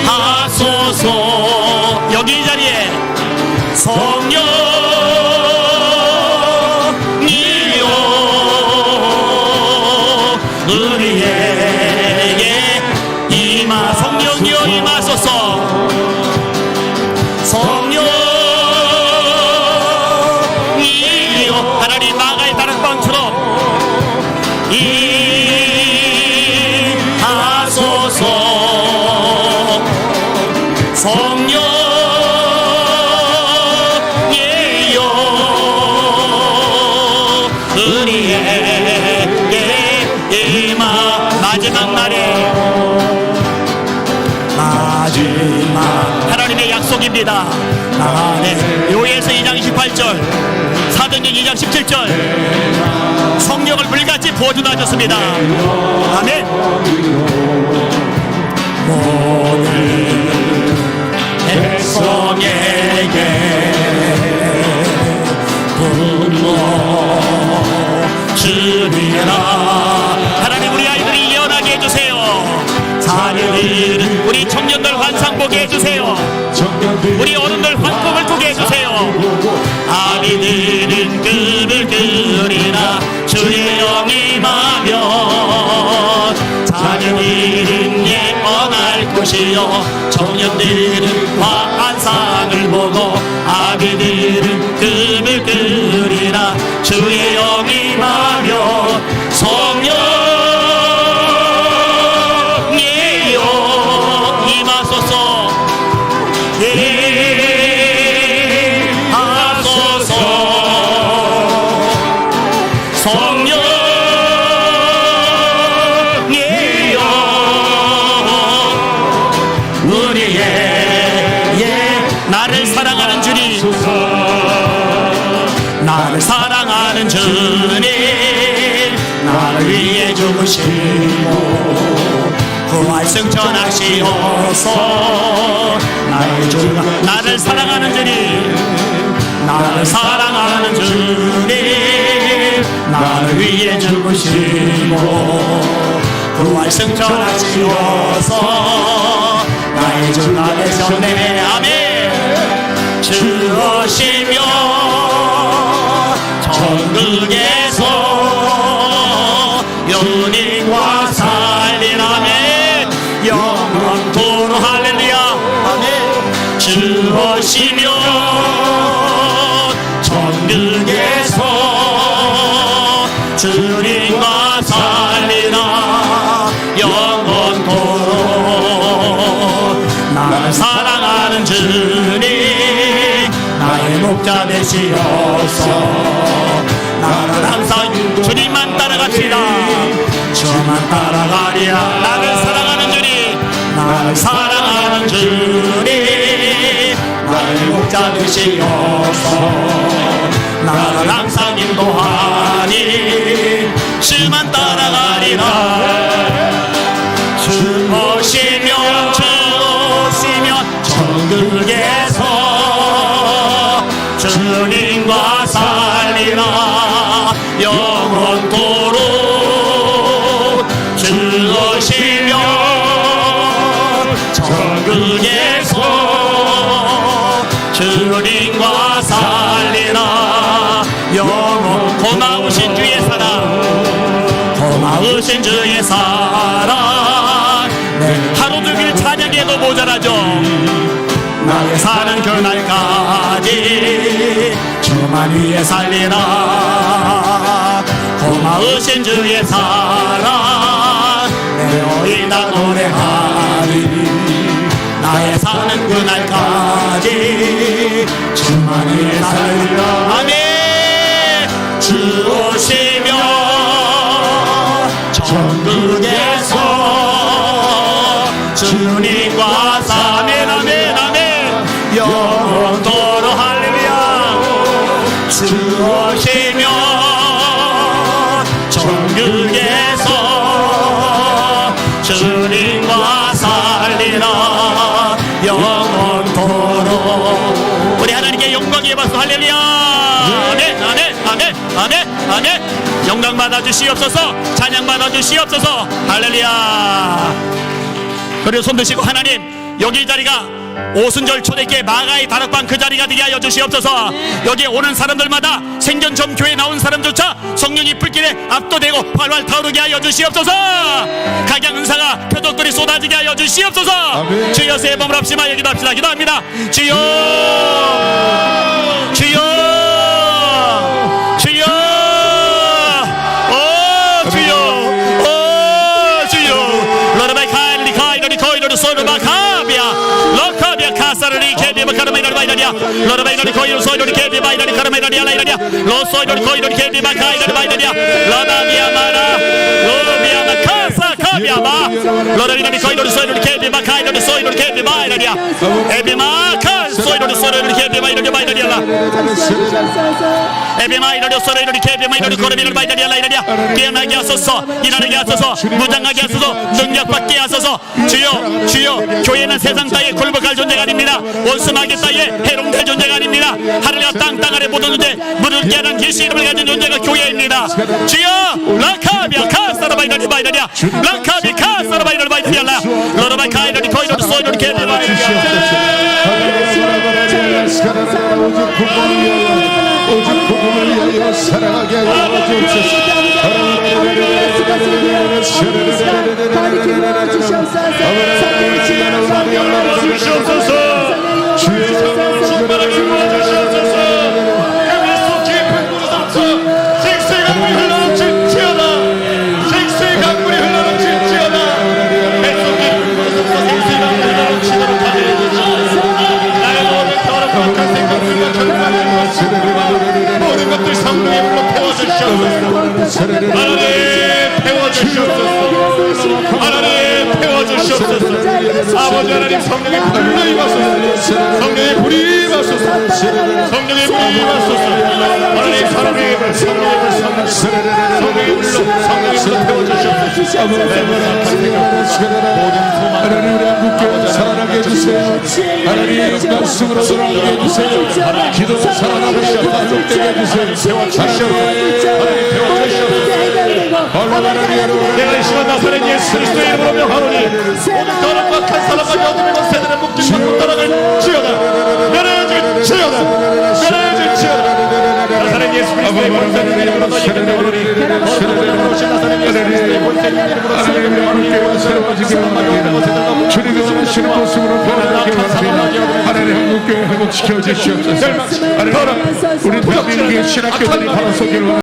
하소서. 여기 이 자리에 성령이여 우리에게 임하. 성령이여 임하소서. 성령이여 하나님 마가의 다락방처럼 임하소서. 성령이여 우리에게 임하. 마지막 날에 마지막 하나님의 약속입니다. 나네 요에서 2장 28절, 사도행전 2장 17절 성령을 물같이 부어주다 하셨습니다. 아멘. 모든 백성에게 부어주리라. 하나님 우리 아이들이 예언하게 해주세요. 자녀들 우리 청년들 환상 보게 해주세요. 우리 어른들 환복을 보게 해주세요. 아비들은 꿈을 꾸리라. 주의 영이 임하면 자녀들은 예언할 것이요 청년들은 환상을 보고 아비들은 꿈을 꾸리라. 주의 영이 임하면 성령이여 임하소서. 임하소서. 성령이여 우리의 나를 사랑하는 주님, 나를 사랑하는 주님, 나를 위해 죽으시고 부활 승천하시옵소서. 나의 주가 나를 사랑하는 주님, 나를 사랑하는 주님, 나를 위해 죽으시고 부활 승천하시옵소서. 나의 주가 되셨네. 아멘. 주오시며 천국에서 영원과 살리라네. 영원토록 할렐루야. 아멘. 주오시며 천국에서 주님과 살리라. 영원토록 나를 사랑하는 주님, 나의 목자 되시옵소서. 나는 항상 주님만 따라갑시다. 주만 따라가리라. 나를 사랑하는 주님, 나를 사랑하는 주님, 나를 붙잡으시옵소서. 나를 항상 인도하니 주만 따라가리라. 주 오시면 천국에서 주님과 살리라. 영원토록 주 오시면 천국에서 주님과 살리라. 영원 고마우신 주의 사랑, 고마우신 주의 사랑, 내 하루 종일 찬양해도 모자라죠. 나의 사는 그날까지 주만 위해 살리라. 고마우신 주의 사랑, 내 어이다 노래하리. 나의 사는 그날까지 주만 위해 살리라. 아멘. 주 오시면 천국에서 주님과 아멘 아멘 아멘. 영원토록 할렐루야. 주 오시면 천국에서 주님과 살리라. 영원토록. 우리 하나님께 영광의 박수 할렐루야. 아멘 아멘 아멘 아멘 아멘. 영광 받아주시옵소서. 찬양 받아주시옵소서. 할렐루야. 그리고 손 드시고 하나님, 여기 이 자리가 오순절 초대교회 마가의 다락방 그 자리가 되게 하여 주시옵소서. 여기 오는 사람들마다 생전 점 교회 나온 사람조차 성령이 불길에 압도되고 활활 타오르게 하여 주시옵소서. 각양 은사가 표적들이 쏟아지게 하여 주시옵소서. 아멘. 주여 새해 복 합시다. 여기도 합시다. 기도합니다. 주여 주여 주여 오 주여 오 주여. 러르바이 카일리 카이더리 코이더리 소르바카비아 로카비아 카사르리 케비바 카르메이더리 바이더리아 러르바이더리 코이더리 소이더리 케비바 이더리 카르메이더리아 라이더리아 로소이더리 코이더리 케비바 카이더리 바이더리아 라바비아 마라 로비아마 카사 카비아마 러르바이더리 코이더리 소이더리 케비바 카이더리 소이더리 케비바 이더리아 에비마 카 소이더리 소이더리 케비바 이더리 바이더리아 에비마 이더리 소이더리 케비마 이더리 코르비더리 바이더리아 라이더리아 깨어나게 하소서. 일어나게 하소서. 무장하게 하소서. 능력받게 하소서. 주여 주여. 교회는 세상 따위에 굴복할 존재가 아닙니다. 원수마귀 따위에 해롱될 존재가 아닙니다. 하늘과 땅 아래 모든 존재, 물을 깨는 계시 이름을 가진 존재가 교회입니다. 주여 라카비아 카사라바이다리 바이다리아 라카비 카사라바이다리 바이다리아 러라바이 카이다리 코이다리 소이다리 케비바 오직 복음을 위하여 살아가게 하여 주옵소서. 모든 것들 성령의 불로 태워주시옵소서. 하나님 태워주시옵소서. 하나님 태워주시옵소서. 아버지 하나님 성령의 불로 임하소서. 성령의 불이 임하소서. 성령의 불이 임하소서. 하나님 성령의 불 성령의 불 성령의 불로 태워주시옵소서. 하나님 우리 한국교회 살아나게 해주세요. 하나님 말씀으로 돌아가게 해주세요. 기도로 살아나게 반복되게 해주세요. 내가 이 시간 나사렛 예수 그리스도의 이름으로 명하노니 모든 더럽고 악한 사람과 여드름과 새들은 묶임 받고 따라갈 지어다. 면해줄 지어다. 면해줄 지어다. 나사렛 예수 그리스도의 본세는 이름으로 너희에게 명하노니 거룩한 이름으로 오신 나사렛 예수 그리스도의 본세는 이름으로 주님의 원하시는 모습으로 변화되게 하시며 하나님 한국교회 회복시켜 주시옵소서. 하나님 우리 대한민국의 신학교들이 바로 서기를